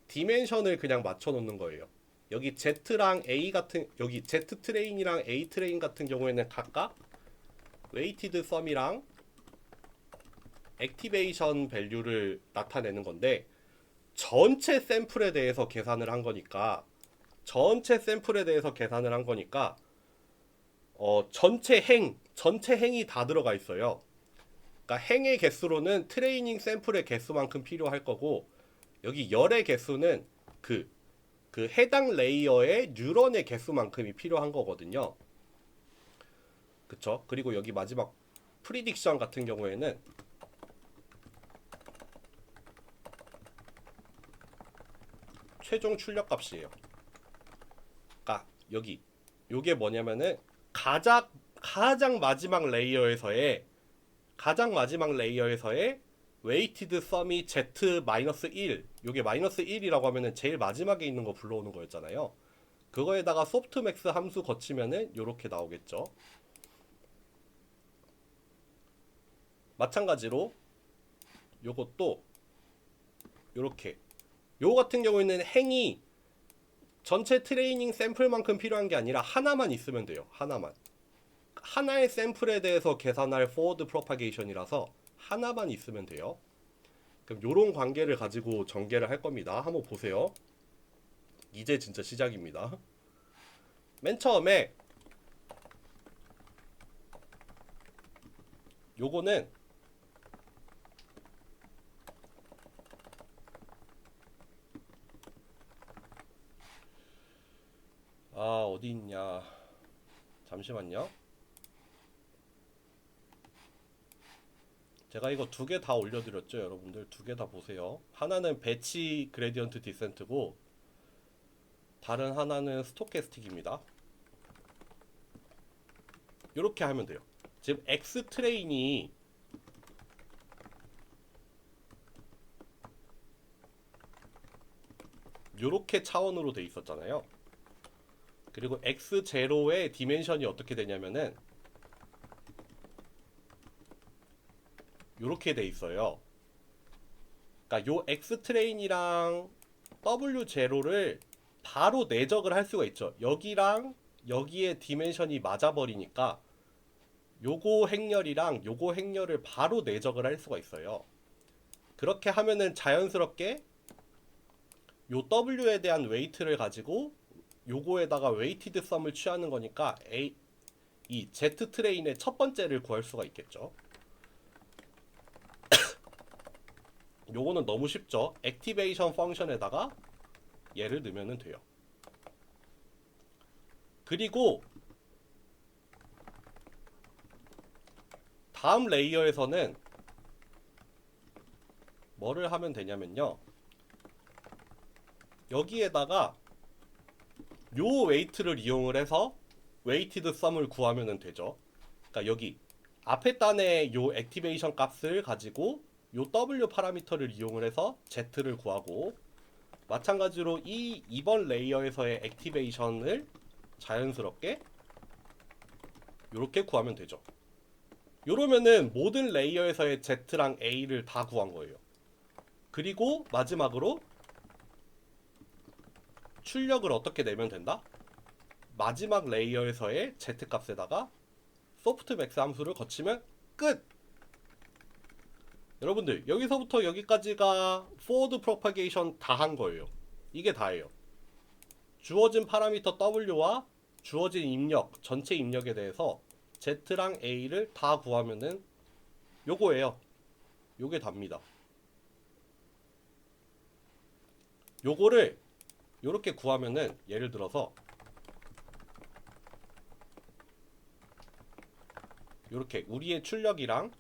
디멘션을 그냥 맞춰 놓는 거예요. 여기 Z랑 A 같은, 여기 Z 트레인이랑 A 트레인 같은 경우에는 각각 웨이티드 썸이랑 액티베이션 밸류를 나타내는 건데, 전체 샘플에 대해서 계산을 한 거니까, 전체 행이 다 들어가 있어요. 그러니까 행의 개수로는 트레이닝 샘플의 개수만큼 필요할 거고, 여기 열의 개수는 그 그 해당 레이어의 뉴런의 개수만큼이 필요한 거거든요. 그쵸? 그리고 여기 마지막 프리딕션 같은 경우에는 최종 출력 값이에요. 그러니까 여기 요게 뭐냐면은 가장 마지막 레이어에서의 웨이티드 썸이 Z-1, 요게 -1이라고 하면은 제일 마지막에 있는 거 불러오는 거였잖아요. 그거에다가 소프트맥스 함수 거치면은 요렇게 나오겠죠. 마찬가지로 요것도 요렇게, 요 같은 경우에는 행이 전체 트레이닝 샘플만큼 필요한 게 아니라 하나만 있으면 돼요. 하나의 샘플에 대해서 계산할 forward propagation이라서 하나만 있으면 돼요. 그럼 요런 관계를 가지고 전개를 할 겁니다. 한번 보세요. 이제 진짜 시작입니다. 맨 처음에 요거는 어디 있냐, 잠시만요. 제가 이거 두 개 다 올려드렸죠. 여러분들 두 개 다 보세요. 하나는 배치 그레디언트 디센트고 다른 하나는 스토캐스틱입니다. 이렇게 하면 돼요. 지금 X 트레인이 이렇게 차원으로 돼 있었잖아요. 그리고 X0의 디멘션이 어떻게 되냐면은 이렇게 돼 있어요. 그러니까 요 X 트레인이랑 W0를 바로 내적을 할 수가 있죠. 여기랑 여기에 디멘션이 맞아버리니까 요거 행렬이랑 요거 행렬을 바로 내적을 할 수가 있어요. 그렇게 하면은 자연스럽게 요 W에 대한 웨이트를 가지고 요거에다가 웨이티드 썸을 취하는 거니까 이 Z 트레인의 첫 번째를 구할 수가 있겠죠. 요거는 너무 쉽죠. 액티베이션 펑션에다가 얘를 넣으면 돼요. 그리고 다음 레이어에서는 뭐를 하면 되냐면요, 여기에다가 요 웨이트를 이용을 해서 웨이티드 썸을 구하면 되죠. 그러니까 여기 앞에 단의 요 액티베이션 값을 가지고 요 W 파라미터를 이용을 해서 Z를 구하고, 마찬가지로 이번 레이어에서의 액티베이션을 자연스럽게 이렇게 구하면 되죠. 이러면은 모든 레이어에서의 Z랑 A를 다 구한 거예요. 그리고 마지막으로 출력을 어떻게 내면 된다? 마지막 레이어에서의 Z 값에다가 소프트맥스 함수를 거치면 끝! 여러분들 여기서부터 여기까지가 forward propagation 다 한 거예요. 이게 다예요. 주어진 파라미터 W와 주어진 입력, 전체 입력에 대해서 Z랑 A를 다 구하면은 요거예요. 요게 답니다. 요거를 요렇게 구하면은 예를 들어서 요렇게 우리의 출력이랑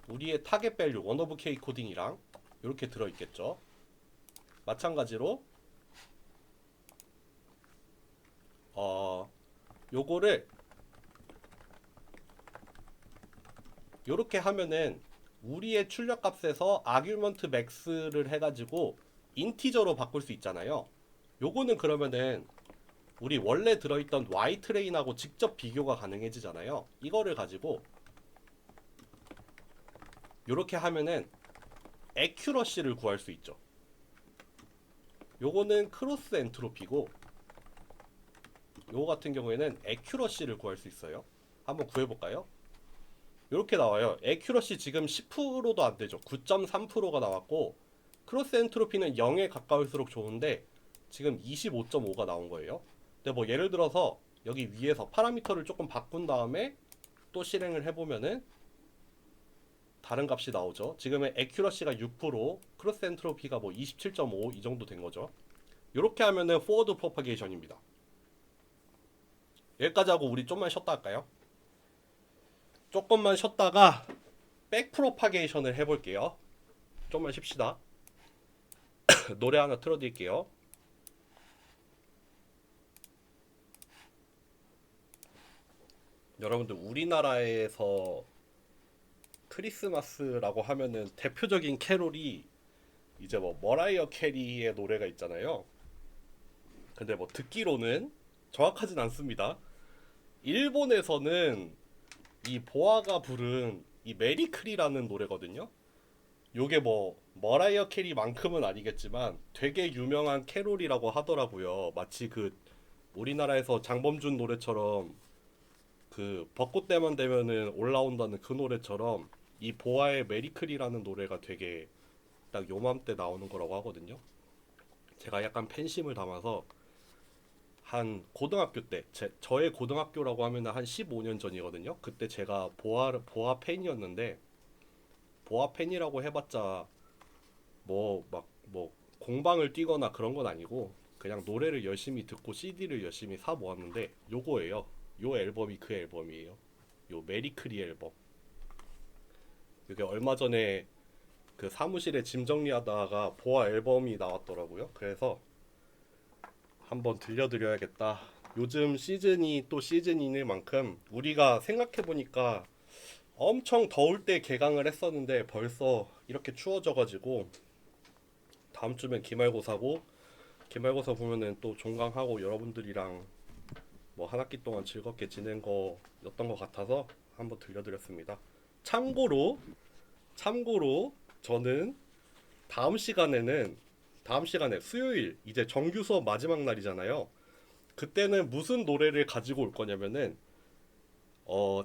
우리의 타겟 밸류 원 오브 K 코딩이랑 요렇게 들어있겠죠. 마찬가지로 요거를 요렇게 하면은 우리의 출력 값에서 아규먼트 맥스를 해가지고 인티저로 바꿀 수 있잖아요. 요거는 그러면은 우리 원래 들어있던 Y 트레인하고 직접 비교가 가능해지잖아요. 이거를 가지고 요렇게 하면은 애큐러시를 구할 수 있죠. 요거는 크로스 엔트로피고 요거 같은 경우에는 애큐러시를 구할 수 있어요. 한번 구해볼까요? 이렇게 나와요. 애큐러시 지금 10%도 안 되죠. 9.3%가 나왔고 크로스 엔트로피는 0에 가까울수록 좋은데 지금 25.5가 나온 거예요. 근데 뭐 예를 들어서 여기 위에서 파라미터를 조금 바꾼 다음에 또 실행을 해보면은 다른 값이 나오죠. 지금의 애큐러시가 6%, 크로스 엔트로피가 뭐 27.5 이 정도 된 거죠. 이렇게 하면은 포워드 프로파게이션입니다. 여기까지 하고 우리 좀만 쉬었다 할까요? 조금만 쉬었다가 백 프로파게이션을 해볼게요. 좀만 쉽시다. 노래 하나 틀어드릴게요. 여러분들 우리나라에서 크리스마스라고 하면은 대표적인 캐롤이 이제 뭐 머라이어 캐리의 노래가 있잖아요. 근데 뭐 듣기로는 정확하진 않습니다. 일본에서는 이 보아가 부른 이 메리크리라는 노래거든요. 요게 뭐 머라이어 캐리만큼은 아니겠지만 되게 유명한 캐롤이라고 하더라고요. 마치 그 우리나라에서 장범준 노래처럼 그 벚꽃 때만 되면은 올라온다는 그 노래처럼 이 보아의 메리크리라는 노래가 되게 딱 요맘때 나오는 거라고 하거든요. 제가 약간 팬심을 담아서 한 고등학교 때 저의 고등학교라고 하면 한 15년 전이거든요. 그때 제가 보아 팬이었는데 보아 팬이라고 해봤자 뭐 공방을 뛰거나 그런 건 아니고 그냥 노래를 열심히 듣고 CD를 열심히 사 모았는데 요거예요. 요 앨범이 그 앨범이에요. 요 메리크리 앨범. 이게 얼마 전에 그 사무실에 짐 정리하다가 보아 앨범이 나왔더라고요. 그래서 한번 들려드려야겠다. 요즘 시즌이 또 시즌인 만큼 우리가 생각해보니까 엄청 더울 때 개강을 했었는데 벌써 이렇게 추워져가지고 다음 주면 기말고사고 기말고사 보면은 또 종강하고 여러분들이랑 뭐 한 학기 동안 즐겁게 지낸 거였던 것 같아서 한번 들려드렸습니다. 참고로 저는 다음 시간에 수요일 이제 정규 수업 마지막 날이잖아요. 그때는 무슨 노래를 가지고 올 거냐면은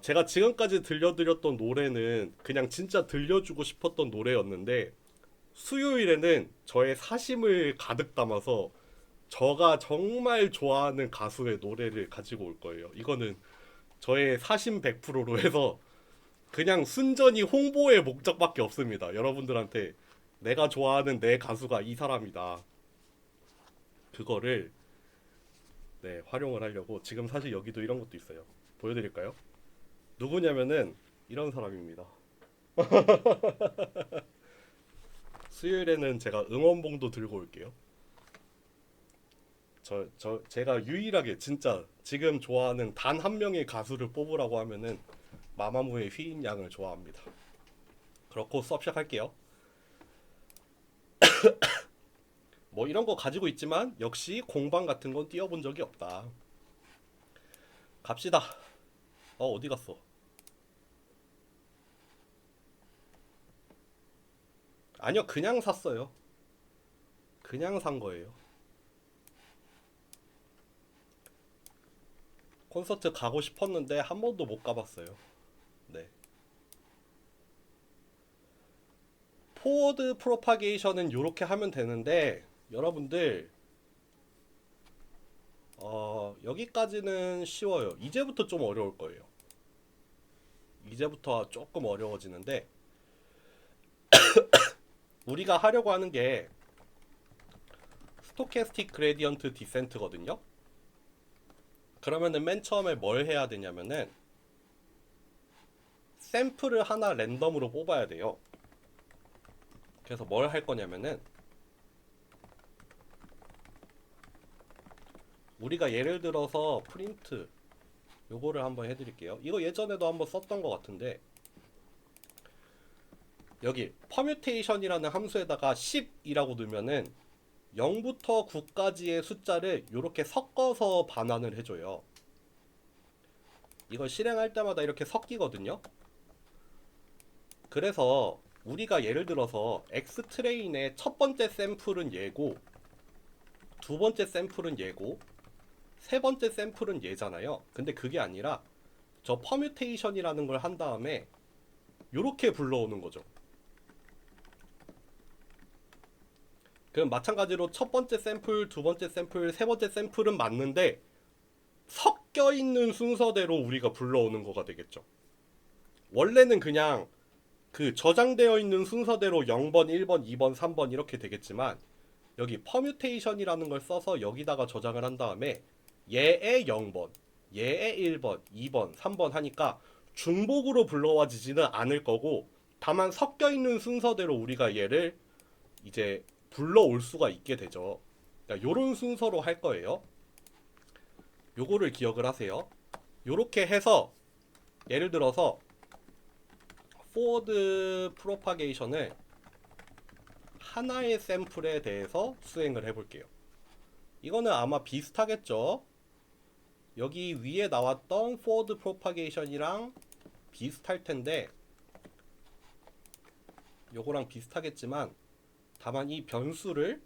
제가 지금까지 들려드렸던 노래는 그냥 진짜 들려주고 싶었던 노래였는데 수요일에는 저의 사심을 가득 담아서 저가 정말 좋아하는 가수의 노래를 가지고 올 거예요. 이거는 저의 사심 100%로 해서 그냥 순전히 홍보의 목적밖에 없습니다. 여러분들한테 내가 좋아하는 내 가수가 이 사람이다. 그거를 네, 활용을 하려고 지금 사실 여기도 이런 것도 있어요. 보여드릴까요? 누구냐면은 이런 사람입니다. 수요일에는 제가 응원봉도 들고 올게요. 제가 유일하게 진짜 지금 좋아하는 단 한 명의 가수를 뽑으라고 하면은 마마무의 휘인 양을 좋아합니다. 그렇고 수업 시작할게요. 뭐 이런 거 가지고 있지만 역시 공방 같은 건 뛰어본 적이 없다. 갑시다. 어디 갔어? 아니요, 그냥 샀어요. 그냥 산 거예요. 콘서트 가고 싶었는데 한 번도 못 가봤어요. 네. 포워드 프로파게이션은 이렇게 하면 되는데 여러분들 여기까지는 쉬워요. 이제부터 좀 어려울 거예요. 이제부터 조금 어려워지는데 우리가 하려고 하는 게 스토캐스틱 그레디언트 디센트거든요. 그러면은 맨 처음에 뭘 해야 되냐면은 샘플을 하나 랜덤으로 뽑아야 돼요. 그래서 뭘 할 거냐면은 우리가 예를 들어서 프린트 요거를 한번 해드릴게요. 이거 예전에도 한번 썼던 것 같은데 여기 퍼뮤테이션이라는 함수에다가 10이라고 넣으면은 0부터 9까지의 숫자를 이렇게 섞어서 반환을 해줘요. 이걸 실행할 때마다 이렇게 섞이거든요. 그래서 우리가 예를 들어서 X 트레인의 첫 번째 샘플은 얘고 두 번째 샘플은 얘고 세 번째 샘플은 얘잖아요. 근데 그게 아니라 저 퍼뮤테이션이라는 걸 한 다음에 이렇게 불러오는 거죠. 그럼 마찬가지로 첫 번째 샘플, 두 번째 샘플, 세 번째 샘플은 맞는데 섞여 있는 순서대로 우리가 불러오는 거가 되겠죠. 원래는 그냥 그 저장되어 있는 순서대로 0번, 1번, 2번, 3번 이렇게 되겠지만 여기 퍼뮤테이션이라는 걸 써서 여기다가 저장을 한 다음에 얘의 0번, 얘의 1번, 2번, 3번 하니까 중복으로 불러와지지는 않을 거고, 다만 섞여 있는 순서대로 우리가 얘를 이제 불러올 수가 있게 되죠. 그러니까 요런 순서로 할 거예요. 요거를 기억을 하세요. 요렇게 해서 예를 들어서 forward propagation을 하나의 샘플에 대해서 수행을 해볼게요. 이거는 아마 비슷하겠죠. 여기 위에 나왔던 forward propagation이랑 비슷할 텐데, 요거랑 비슷하겠지만 다만 이 변수를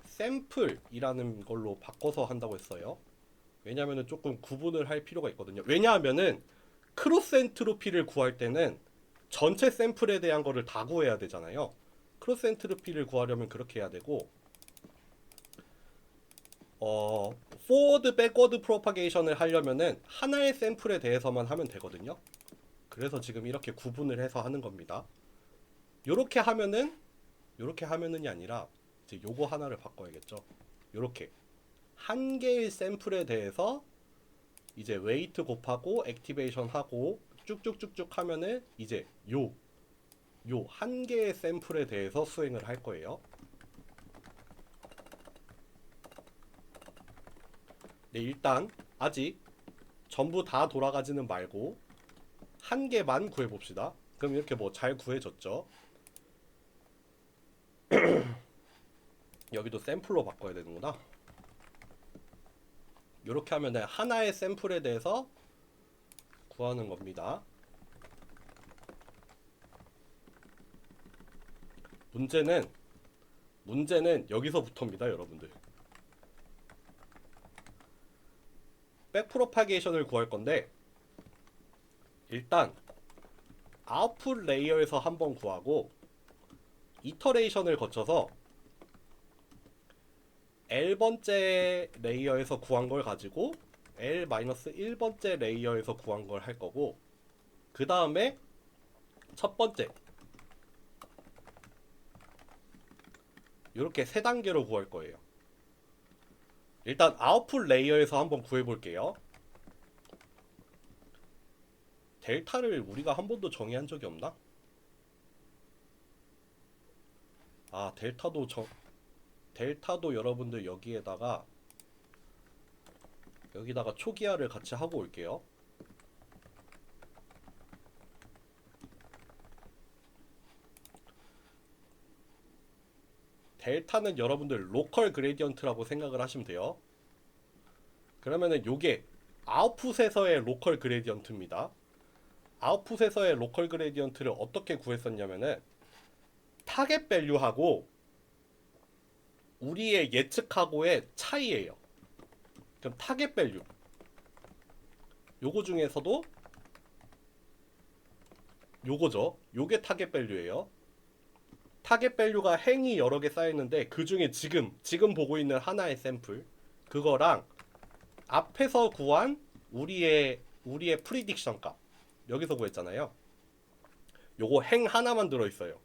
샘플이라는 걸로 바꿔서 한다고 했어요. 왜냐하면 조금 구분을 할 필요가 있거든요. 왜냐하면은 크로스 엔트로피를 구할 때는 전체 샘플에 대한 거를 다 구해야 되잖아요. 크로스 엔트로피를 구하려면 그렇게 해야 되고, forward, backward propagation을 하려면은 하나의 샘플에 대해서만 하면 되거든요. 그래서 지금 이렇게 구분을 해서 하는 겁니다. 요렇게 하면은이 아니라 이제 요거 하나를 바꿔야겠죠. 요렇게 한 개의 샘플에 대해서 이제 웨이트 곱하고 액티베이션 하고 쭉쭉쭉쭉 하면은 이제 요 한 개의 샘플에 대해서 수행을 할 거예요. 네, 일단 아직 전부 다 돌아가지는 말고 한 개만 구해봅시다. 그럼 이렇게 뭐 잘 구해졌죠? 여기도 샘플로 바꿔야 되는구나. 이렇게 하면은 하나의 샘플에 대해서 구하는 겁니다. 문제는 여기서부터입니다, 여러분들. 백프로파게이션을 구할 건데, 일단 아웃풋 레이어에서 한번 구하고 이터레이션을 거쳐서 L번째 레이어에서 구한 걸 가지고 L-1번째 레이어에서 구한 걸 할 거고, 그 다음에 첫 번째 이렇게 세 단계로 구할 거예요. 일단 아웃풋 레이어에서 한번 구해 볼게요. 델타를 우리가 한 번도 정의한 적이 없나? 아, 델타도 여러분들 여기다가 초기화를 같이 하고 올게요. 델타는 여러분들 로컬 그레디언트라고 생각을 하시면 돼요. 그러면은 요게 아웃풋에서의 로컬 그레디언트입니다. 아웃풋에서의 로컬 그레디언트를 어떻게 구했었냐면은 타겟 밸류하고 우리의 예측하고의 차이예요. 그럼 타겟 밸류 요거 중에서도 요거죠. 요게 타겟 밸류예요. 타겟 밸류가 행이 여러 개 쌓여 있는데 그 중에 지금 보고 있는 하나의 샘플 그거랑 앞에서 구한 우리의 프리딕션 값 여기서 구했잖아요. 요거 행 하나만 들어 있어요.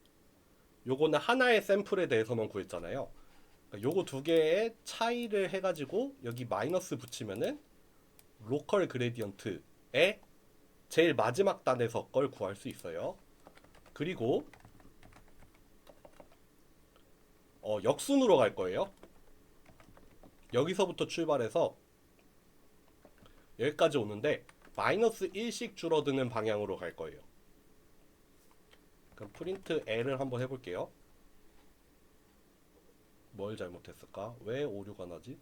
요거는 하나의 샘플에 대해서만 구했잖아요. 그러니까 요거 두 개의 차이를 해가지고 여기 마이너스 붙이면은 로컬 그레디언트의 제일 마지막 단에서 걸 구할 수 있어요. 그리고 역순으로 갈 거예요. 여기서부터 출발해서 여기까지 오는데 마이너스 1씩 줄어드는 방향으로 갈 거예요. 그럼 프린트 L을 한번 해볼게요. 뭘 잘못했을까? 왜 오류가 나지?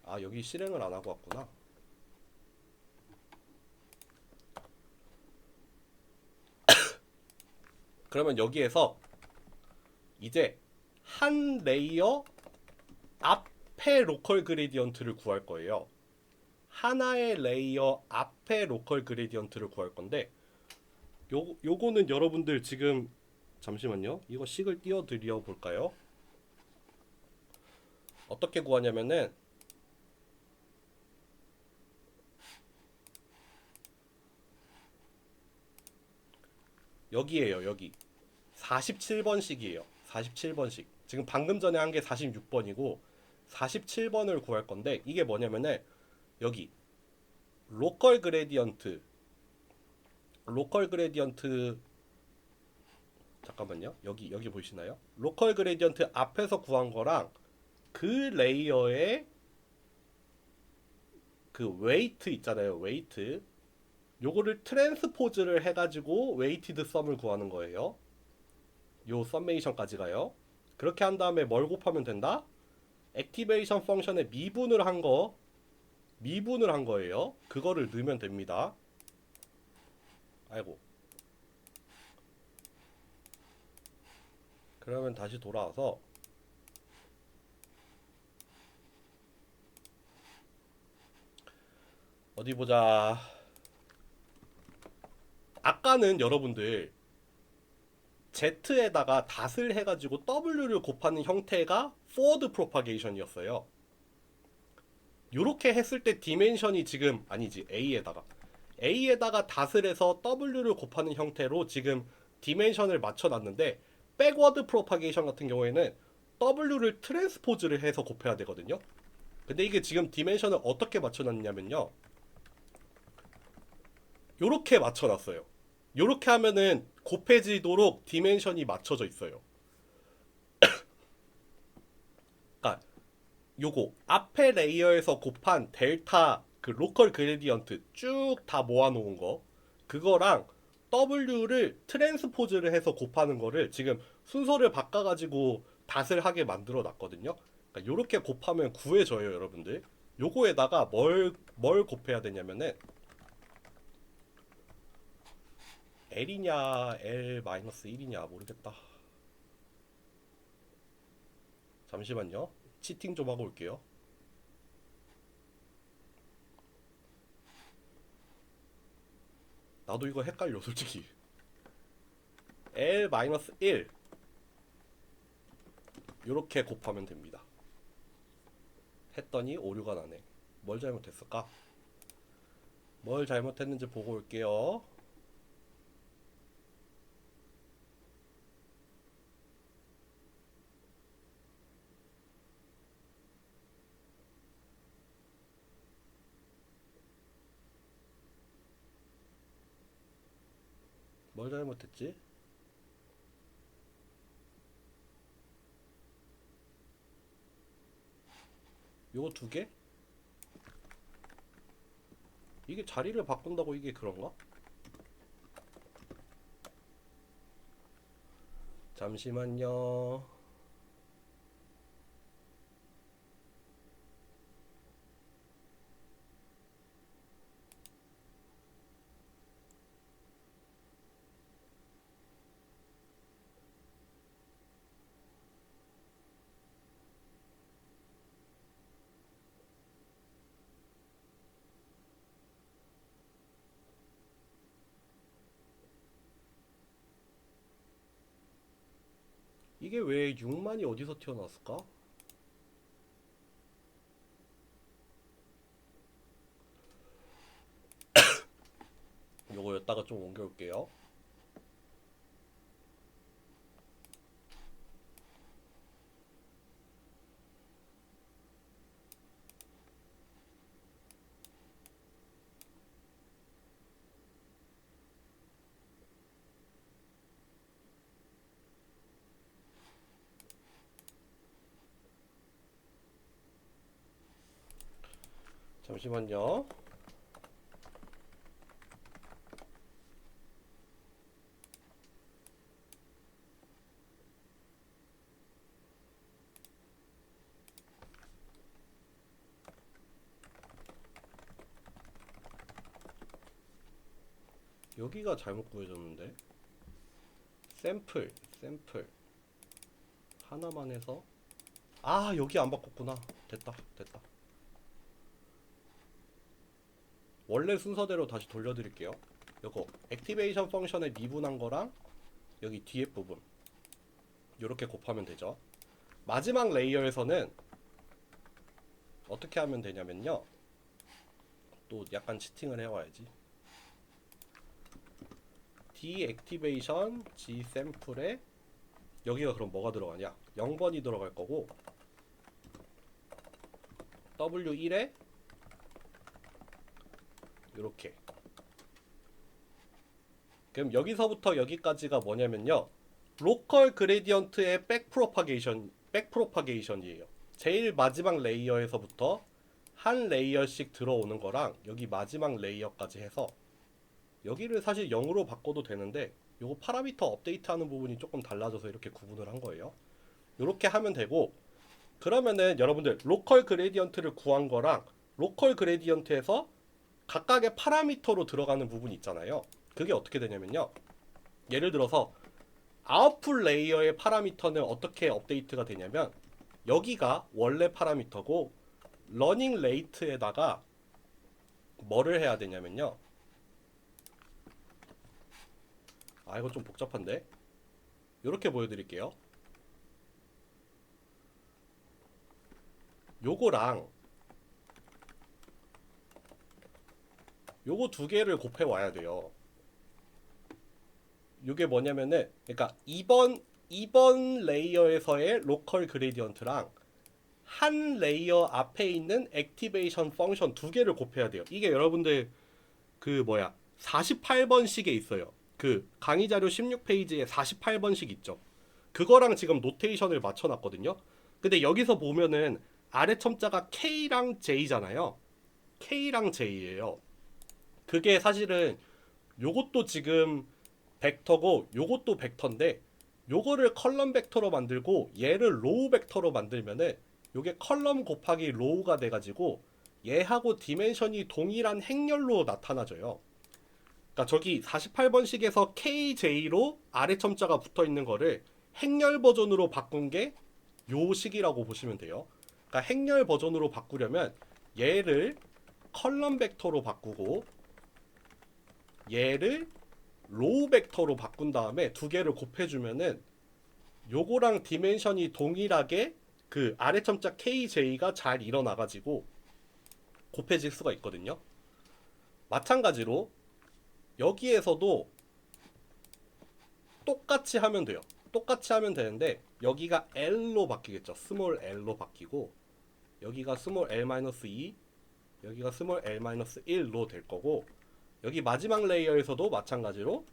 아, 여기 실행을 안 하고 왔구나. 그러면 여기에서 이제 한 레이어 앞에 로컬 그레디언트를 구할 거예요. 하나의 레이어 앞에 로컬 그레디언트를 구할 건데 요거는 여러분들 지금 잠시만요. 이거 식을 띄워 드려 볼까요? 어떻게 구하냐면은 여기에요. 여기 47번씩이에요. 47번씩. 지금 방금 전에 한 게 46번이고 47번을 구할 건데 이게 뭐냐면은 여기 로컬 그레디언트 잠깐만요. 여기 보이시나요? 로컬 그레디언트 앞에서 구한 거랑 그 레이어의 그 웨이트 있잖아요. 웨이트. 요거를 트랜스포즈를 해가지고 웨이티드 썸을 구하는 거예요. 요 썸메이션까지 가요. 그렇게 한 다음에 뭘 곱하면 된다? 액티베이션 펑션에 미분을 한 거예요. 그거를 넣으면 됩니다. 아이고. 그러면 다시 돌아와서 어디 보자. 아까는 여러분들 Z에다가 닷을 해가지고 W를 곱하는 형태가 forward propagation이었어요. 요렇게 했을 때 디멘션이 지금 아니지 A에다가 닷을 해서 W를 곱하는 형태로 지금 디멘션을 맞춰놨는데 백워드 프로파게이션 같은 경우에는 W를 트랜스포즈를 해서 곱해야 되거든요. 근데 이게 지금 디멘션을 어떻게 맞춰놨냐면요. 요렇게 맞춰놨어요. 요렇게 하면은 곱해지도록 디멘션이 맞춰져 있어요. 그러니까 요거 앞에 레이어에서 곱한 델타 그 로컬 그레디언트 쭉 다 모아놓은 거 그거랑 W를 트랜스포즈를 해서 곱하는 거를 지금 순서를 바꿔가지고 닷을 하게 만들어 놨거든요. 그러니까 요렇게 곱하면 구해져요, 여러분들. 요거에다가 뭘 곱해야 되냐면은 L이냐 L-1이냐 모르겠다. 잠시만요. 치팅 좀 하고 올게요. 나도 이거 헷갈려 솔직히. L-1 요렇게 곱하면 됩니다. 했더니 오류가 나네. 뭘 잘못했을까? 뭘 잘못했는지 보고 올게요. 뭘 잘못했지? 요거 두 개? 이게 자리를 바꾼다고 이게 그런가? 잠시만요. 이게 왜 6만이 어디서 튀어나왔을까? 요거 여기다가 좀 옮겨올게요. 잠시만요. 여기가 잘못 구해졌는데. 샘플 하나만 해서 여기 안 바꿨구나. 됐다. 원래 순서대로 다시 돌려드릴게요. 요거 액티베이션 펑션에 미분한 거랑 여기 뒤에 부분 요렇게 곱하면 되죠. 마지막 레이어에서는 어떻게 하면 되냐면요. 또 약간 치팅을 해와야지. deactivation g 샘플에 여기가 그럼 뭐가 들어가냐? 0번이 들어갈 거고 W1에 이렇게. 그럼 여기서부터 여기까지가 뭐냐면요. 로컬 그레디언트의 백프로파게이션이에요. 제일 마지막 레이어에서부터 한 레이어씩 들어오는 거랑 여기 마지막 레이어까지 해서 여기를 사실 0으로 바꿔도 되는데 요거 파라미터 업데이트하는 부분이 조금 달라져서 이렇게 구분을 한 거예요. 이렇게 하면 되고, 그러면은 여러분들 로컬 그레디언트를 구한 거랑 로컬 그레디언트에서 각각의 파라미터로 들어가는 부분이 있잖아요. 그게 어떻게 되냐면요. 예를 들어서 아웃풋 레이어의 파라미터는 어떻게 업데이트가 되냐면 여기가 원래 파라미터고 러닝 레이트에다가 뭐를 해야 되냐면요. 아, 이거 좀 복잡한데? 이렇게 보여드릴게요. 요거랑 요거 두 개를 곱해 와야 돼요. 요게 뭐냐면은, 그러니까 2번 레이어에서의 로컬 그레디언트랑 한 레이어 앞에 있는 액티베이션 펑션 두 개를 곱해야 돼요. 이게 여러분들 그 뭐야 48번씩에 있어요. 그 강의 자료 16페이지에 48번씩 있죠. 그거랑 지금 노테이션을 맞춰놨거든요. 근데 여기서 보면은 아래 첨자가 K랑 J잖아요. K랑 J예요. 그게 사실은 요것도 지금 벡터고 요것도 벡터인데 요거를 컬럼 벡터로 만들고 얘를 로우 벡터로 만들면은 요게 컬럼 곱하기 로우가 돼가지고 얘하고 디멘션이 동일한 행렬로 나타나져요. 그러니까 저기 48번식에서 KJ로 아래 첨자가 붙어 있는 거를 행렬 버전으로 바꾼 게 요 식이라고 보시면 돼요. 그러니까 행렬 버전으로 바꾸려면 얘를 컬럼 벡터로 바꾸고 얘를 로우 벡터로 바꾼 다음에 두 개를 곱해주면은 요거랑 디멘션이 동일하게 그 아래 첨자 KJ가 잘 일어나가지고 곱해질 수가 있거든요. 마찬가지로 여기에서도 똑같이 하면 돼요. 똑같이 하면 되는데 여기가 L로 바뀌겠죠. 스몰 L로 바뀌고 여기가 스몰 L-2, 여기가 스몰 L-1로 될 거고, 여기 마지막 레이어에서도 마찬가지로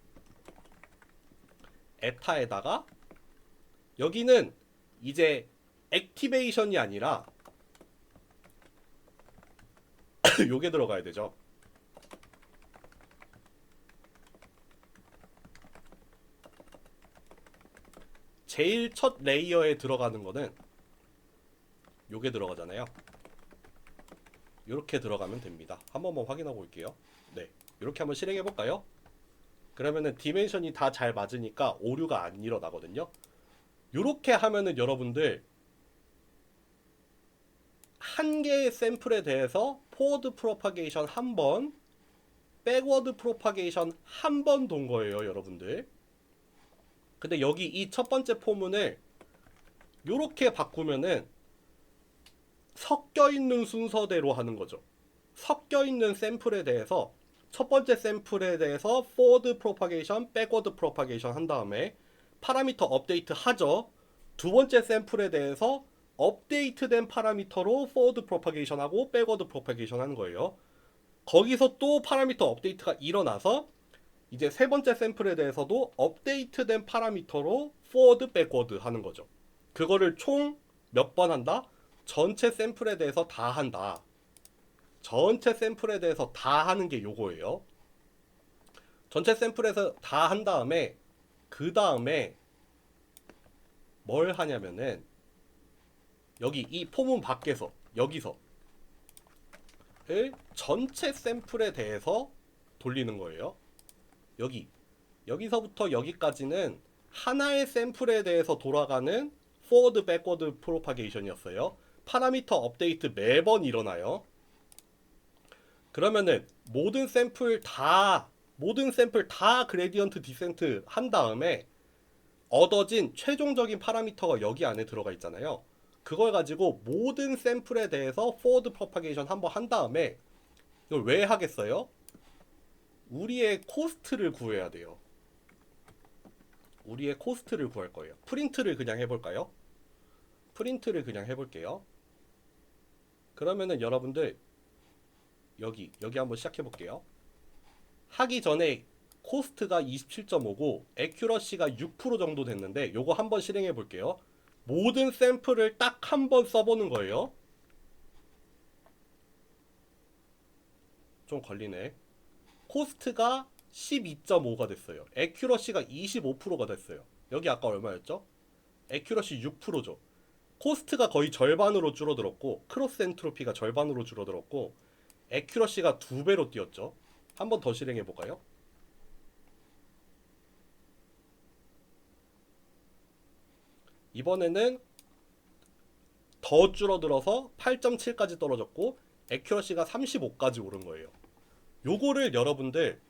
에타에다가 여기는 이제 액티베이션이 아니라 요게 들어가야 되죠. 제일 첫 레이어에 들어가는 거는 요게 들어가잖아요. 이렇게 들어가면 됩니다. 한 번만 확인하고 올게요. 네, 이렇게 한번 실행해 볼까요? 그러면은 디멘션이 다 잘 맞으니까 오류가 안 일어나거든요. 이렇게 하면은 여러분들 한 개의 샘플에 대해서 포워드 프로파게이션 한 번, 백워드 프로파게이션 한 번 돈 거예요, 여러분들. 근데 여기 이 첫 번째 포문을 이렇게 바꾸면은 섞여 있는 순서대로 하는 거죠. 섞여 있는 샘플에 대해서 첫 번째 샘플에 대해서 forward propagation, backward propagation 한 다음에 파라미터 업데이트 하죠. 두 번째 샘플에 대해서 업데이트된 파라미터로 forward propagation 하고 backward propagation 하는 거예요. 거기서 또 파라미터 업데이트가 일어나서 이제 세 번째 샘플에 대해서도 업데이트된 파라미터로 forward, backward 하는 거죠. 그거를 총 몇 번 한다? 전체 샘플에 대해서 다 한다. 전체 샘플에 대해서 다 하는 게 요거예요. 전체 샘플에서 다 한 다음에 그 다음에 뭘 하냐면은 여기 이 포문 밖에서 여기서 전체 샘플에 대해서 돌리는 거예요. 여기서부터 여기까지는 하나의 샘플에 대해서 돌아가는 forward, backward propagation이었어요. 파라미터 업데이트 매번 일어나요. 그러면은 모든 샘플 다 그레디언트 디센트 한 다음에 얻어진 최종적인 파라미터가 여기 안에 들어가 있잖아요. 그걸 가지고 모든 샘플에 대해서 forward propagation 한번 한 다음에 이걸 왜 하겠어요? 우리의 코스트를 구해야 돼요. 우리의 코스트를 구할 거예요. 프린트를 그냥 해볼까요? 프린트를 그냥 해볼게요. 그러면은 여러분들 여기 한번 시작해 볼게요. 하기 전에 코스트가 27.5고 애큐러시가 6% 정도 됐는데 요거 한번 실행해 볼게요. 모든 샘플을 딱 한 번 써보는 거예요. 좀 걸리네. 코스트가 12.5가 됐어요. 애큐러시가 25%가 됐어요. 여기 아까 얼마였죠? 애큐러시 6%죠. 코스트가 거의 절반으로 줄어들었고 크로스 엔트로피가 절반으로 줄어들었고 애큐러시가 2배로 뛰었죠. 한 번 더 실행해 볼까요? 이번에는 더 줄어들어서 8.7까지 떨어졌고 애큐러시가 35까지 오른 거예요. 요거를 여러분들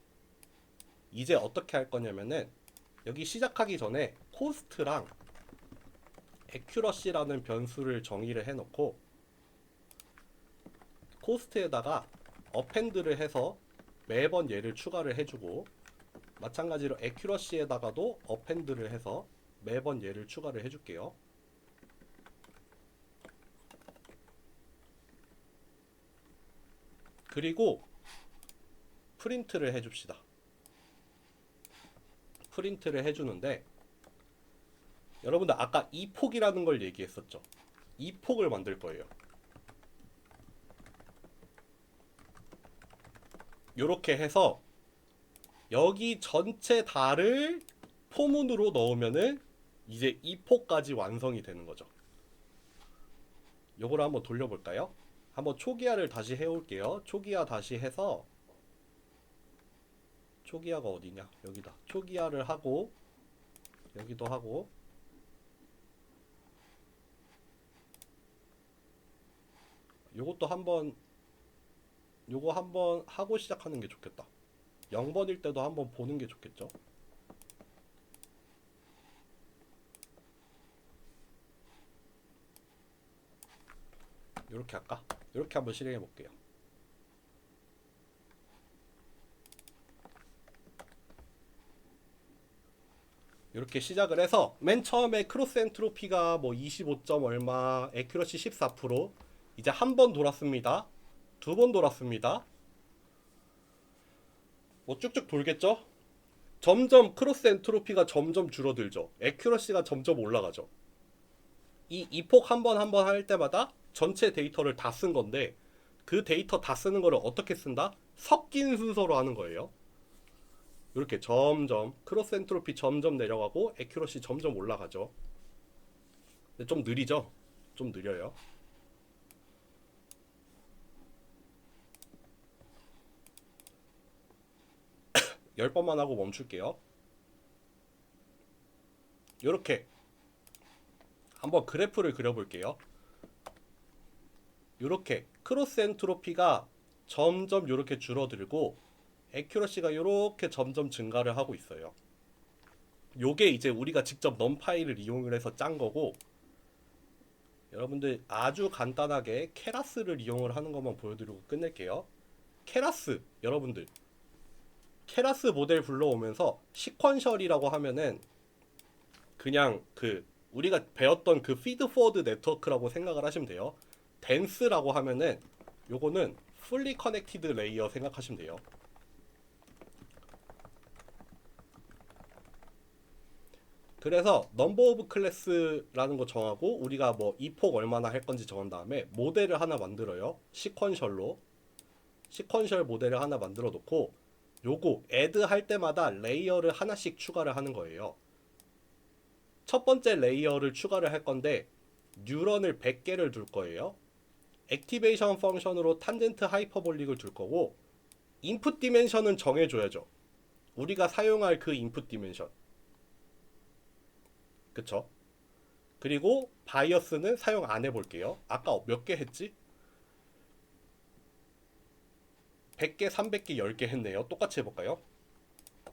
이제 어떻게 할 거냐면은 여기 시작하기 전에 코스트랑 애큐러시라는 변수를 정의를 해놓고 코스트에다가 어펜드를 해서 매번 얘를 추가를 해주고 마찬가지로 애큐러시에다가도 어펜드를 해서 매번 얘를 추가를 해줄게요. 그리고 프린트를 해줍시다. 프린트를 해주는데 여러분들 아까 이폭이라는 걸 얘기했었죠. 이폭을 만들 거예요. 요렇게 해서 여기 전체 다를 포문으로 넣으면은 이제 이폭까지 완성이 되는 거죠. 요거를 한번 돌려볼까요? 한번 초기화를 다시 해올게요. 초기화 다시 해서 초기화가 어디냐? 여기다. 초기화를 하고 여기도 하고 요것도 한번 요거 한번 하고 시작하는 게 좋겠다. 0번일 때도 한번 보는 게 좋겠죠. 요렇게 할까? 요렇게 한번 실행해 볼게요. 이렇게 시작을 해서 맨 처음에 크로스 엔트로피가 뭐 25점 얼마, 애큐러시 14%, 이제 한 번 돌았습니다. 두 번 돌았습니다. 뭐 쭉쭉 돌겠죠? 점점 크로스 엔트로피가 점점 줄어들죠. 애큐러시가 점점 올라가죠. 이 이폭 한 번 할 때마다 전체 데이터를 다 쓴 건데 그 데이터 다 쓰는 거를 어떻게 쓴다? 섞인 순서로 하는 거예요. 이렇게 점점 크로스 엔트로피 점점 내려가고 애큐러시 점점 올라가죠. 근데 좀 느리죠? 좀 느려요. 10번만 하고 멈출게요. 이렇게 한번 그래프를 그려볼게요. 이렇게 크로스 엔트로피가 점점 이렇게 줄어들고 애큐러시가 이렇게 점점 증가를 하고 있어요. 요게 이제 우리가 직접 넘파이를 이용을 해서 짠 거고, 여러분들 아주 간단하게 케라스를 이용을 하는 것만 보여드리고 끝낼게요. 케라스, 여러분들 케라스 모델 불러오면서 시퀀셜이라고 하면은 그냥 그 우리가 배웠던 그 피드 포워드 네트워크라고 생각을 하시면 돼요. 덴스라고 하면은 요거는 풀리 커넥티드 레이어 생각하시면 돼요. 그래서 넘버 오브 클래스라는 거 정하고 우리가 뭐 이폭 얼마나 할 건지 정한 다음에 모델을 하나 만들어요. 시퀀셜로 시퀀셜 모델을 하나 만들어 놓고 요거 애드 할 때마다 레이어를 하나씩 추가를 하는 거예요. 첫 번째 레이어를 추가를 할 건데 뉴런을 100개를 둘 거예요. 액티베이션 펑션으로 탄젠트 하이퍼볼릭을 둘 거고 인풋 디멘션은 정해줘야죠. 우리가 사용할 그 인풋 디멘션. 그쵸? 그리고 바이어스는 사용 안 해볼게요. 아까 몇 개 했지? 100개, 300개, 10개 했네요. 똑같이 해볼까요?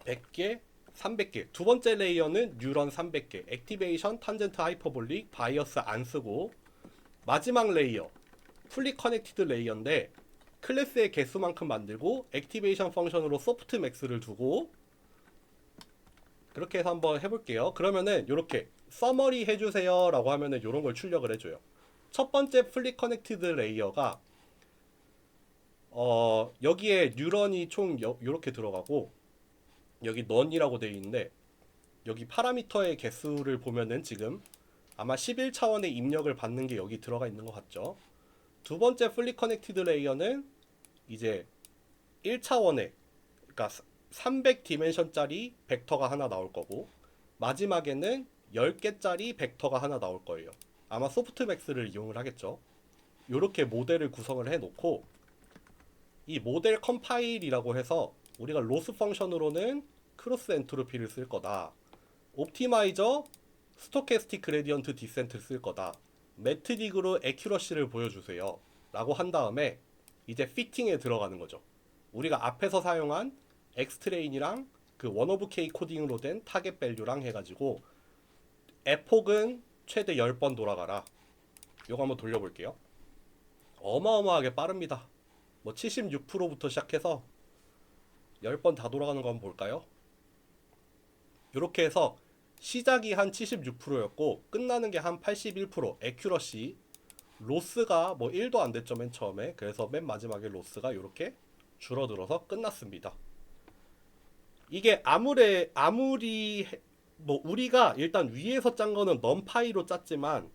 100개, 300개. 두 번째 레이어는 뉴런 300개. 액티베이션, 탄젠트 하이퍼볼릭, 바이어스 안 쓰고 마지막 레이어 풀리 커넥티드 레이어인데 클래스의 개수만큼 만들고 액티베이션 펑션으로 소프트 맥스를 두고 그렇게 해서 한번 해볼게요. 그러면은 이렇게 서머리 해주세요 라고 하면은 이런 걸 출력을 해줘요. 첫 번째 플립 커넥티드 레이어가 여기에 뉴런이 총 이렇게 들어가고 여기 넌이라고 되어 있는데 여기 파라미터의 개수를 보면은 지금 아마 11차원의 입력을 받는 게 여기 들어가 있는 것 같죠. 두 번째 플립 커넥티드 레이어는 이제 1차원의 그러니까 300 디멘션짜리 벡터가 하나 나올 거고 마지막에는 10개짜리 벡터가 하나 나올 거예요. 아마 소프트맥스를 이용을 하겠죠. 이렇게 모델을 구성을 해놓고 이 모델 컴파일이라고 해서 우리가 로스 펑션으로는 크로스 엔트로피를 쓸 거다. 옵티마이저 스토캐스틱 그레디언트 디센트를 쓸 거다. 매트릭으로 애큐러시를 보여주세요. 라고 한 다음에 이제 피팅에 들어가는 거죠. 우리가 앞에서 사용한 엑스트레인이랑 그 원 오브 K 코딩으로 된 타겟 밸류랑 해가지고 에폭은 최대 10번 돌아가라. 요거 한번 돌려볼게요. 어마어마하게 빠릅니다. 뭐 76%부터 시작해서 10번 다 돌아가는 거 한번 볼까요? 이렇게 해서 시작이 한 76%였고 끝나는 게 한 81%. 애큐러시 로스가 뭐 1도 안 됐죠 맨 처음에. 그래서 맨 마지막에 로스가 이렇게 줄어들어서 끝났습니다. 이게 아무리 뭐 우리가 일단 위에서 짠 거는 넘파이로 짰지만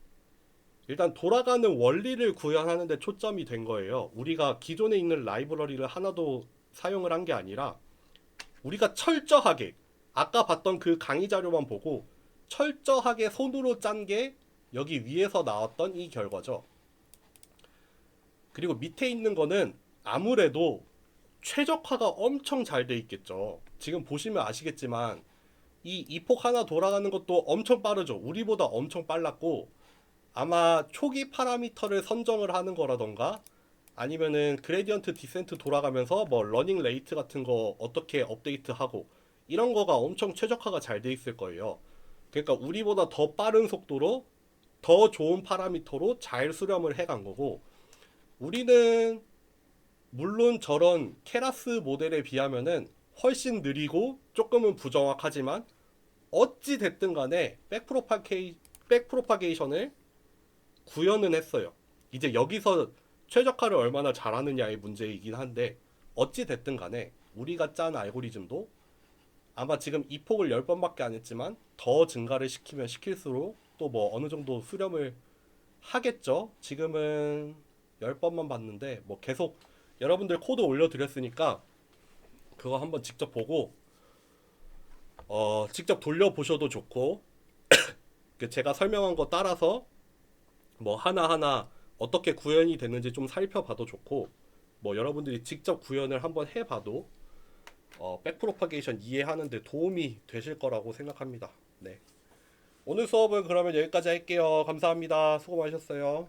일단 돌아가는 원리를 구현하는 데 초점이 된 거예요. 우리가 기존에 있는 라이브러리를 하나도 사용을 한 게 아니라 우리가 철저하게 아까 봤던 그 강의 자료만 보고 철저하게 손으로 짠 게 여기 위에서 나왔던 이 결과죠. 그리고 밑에 있는 거는 아무래도 최적화가 엄청 잘 돼 있겠죠. 지금 보시면 아시겠지만 이 이폭 하나 돌아가는 것도 엄청 빠르죠. 우리보다 엄청 빨랐고 아마 초기 파라미터를 선정을 하는 거라던가 아니면은 그레디언트 디센트 돌아가면서 뭐 러닝 레이트 같은 거 어떻게 업데이트하고 이런 거가 엄청 최적화가 잘 돼 있을 거예요. 그러니까 우리보다 더 빠른 속도로 더 좋은 파라미터로 잘 수렴을 해간 거고 우리는 물론 저런 케라스 모델에 비하면은 훨씬 느리고 조금은 부정확하지만 어찌 됐든 간에 백프로파게이션을 구현은 했어요. 이제 여기서 최적화를 얼마나 잘하느냐의 문제이긴 한데 어찌 됐든 간에 우리가 짠 알고리즘도 아마 지금 이 폭을 10번밖에 안 했지만 더 증가를 시키면 시킬수록 또 뭐 어느 정도 수렴을 하겠죠. 지금은 10번만 봤는데 뭐 계속 여러분들 코드 올려드렸으니까 그거 한번 직접 보고 직접 돌려보셔도 좋고 제가 설명한 거 따라서 뭐 하나하나 어떻게 구현이 됐는지 좀 살펴봐도 좋고 뭐 여러분들이 직접 구현을 한번 해봐도 백프로파게이션 이해하는 데 도움이 되실 거라고 생각합니다. 네. 오늘 수업은 그러면 여기까지 할게요. 감사합니다. 수고 많으셨어요.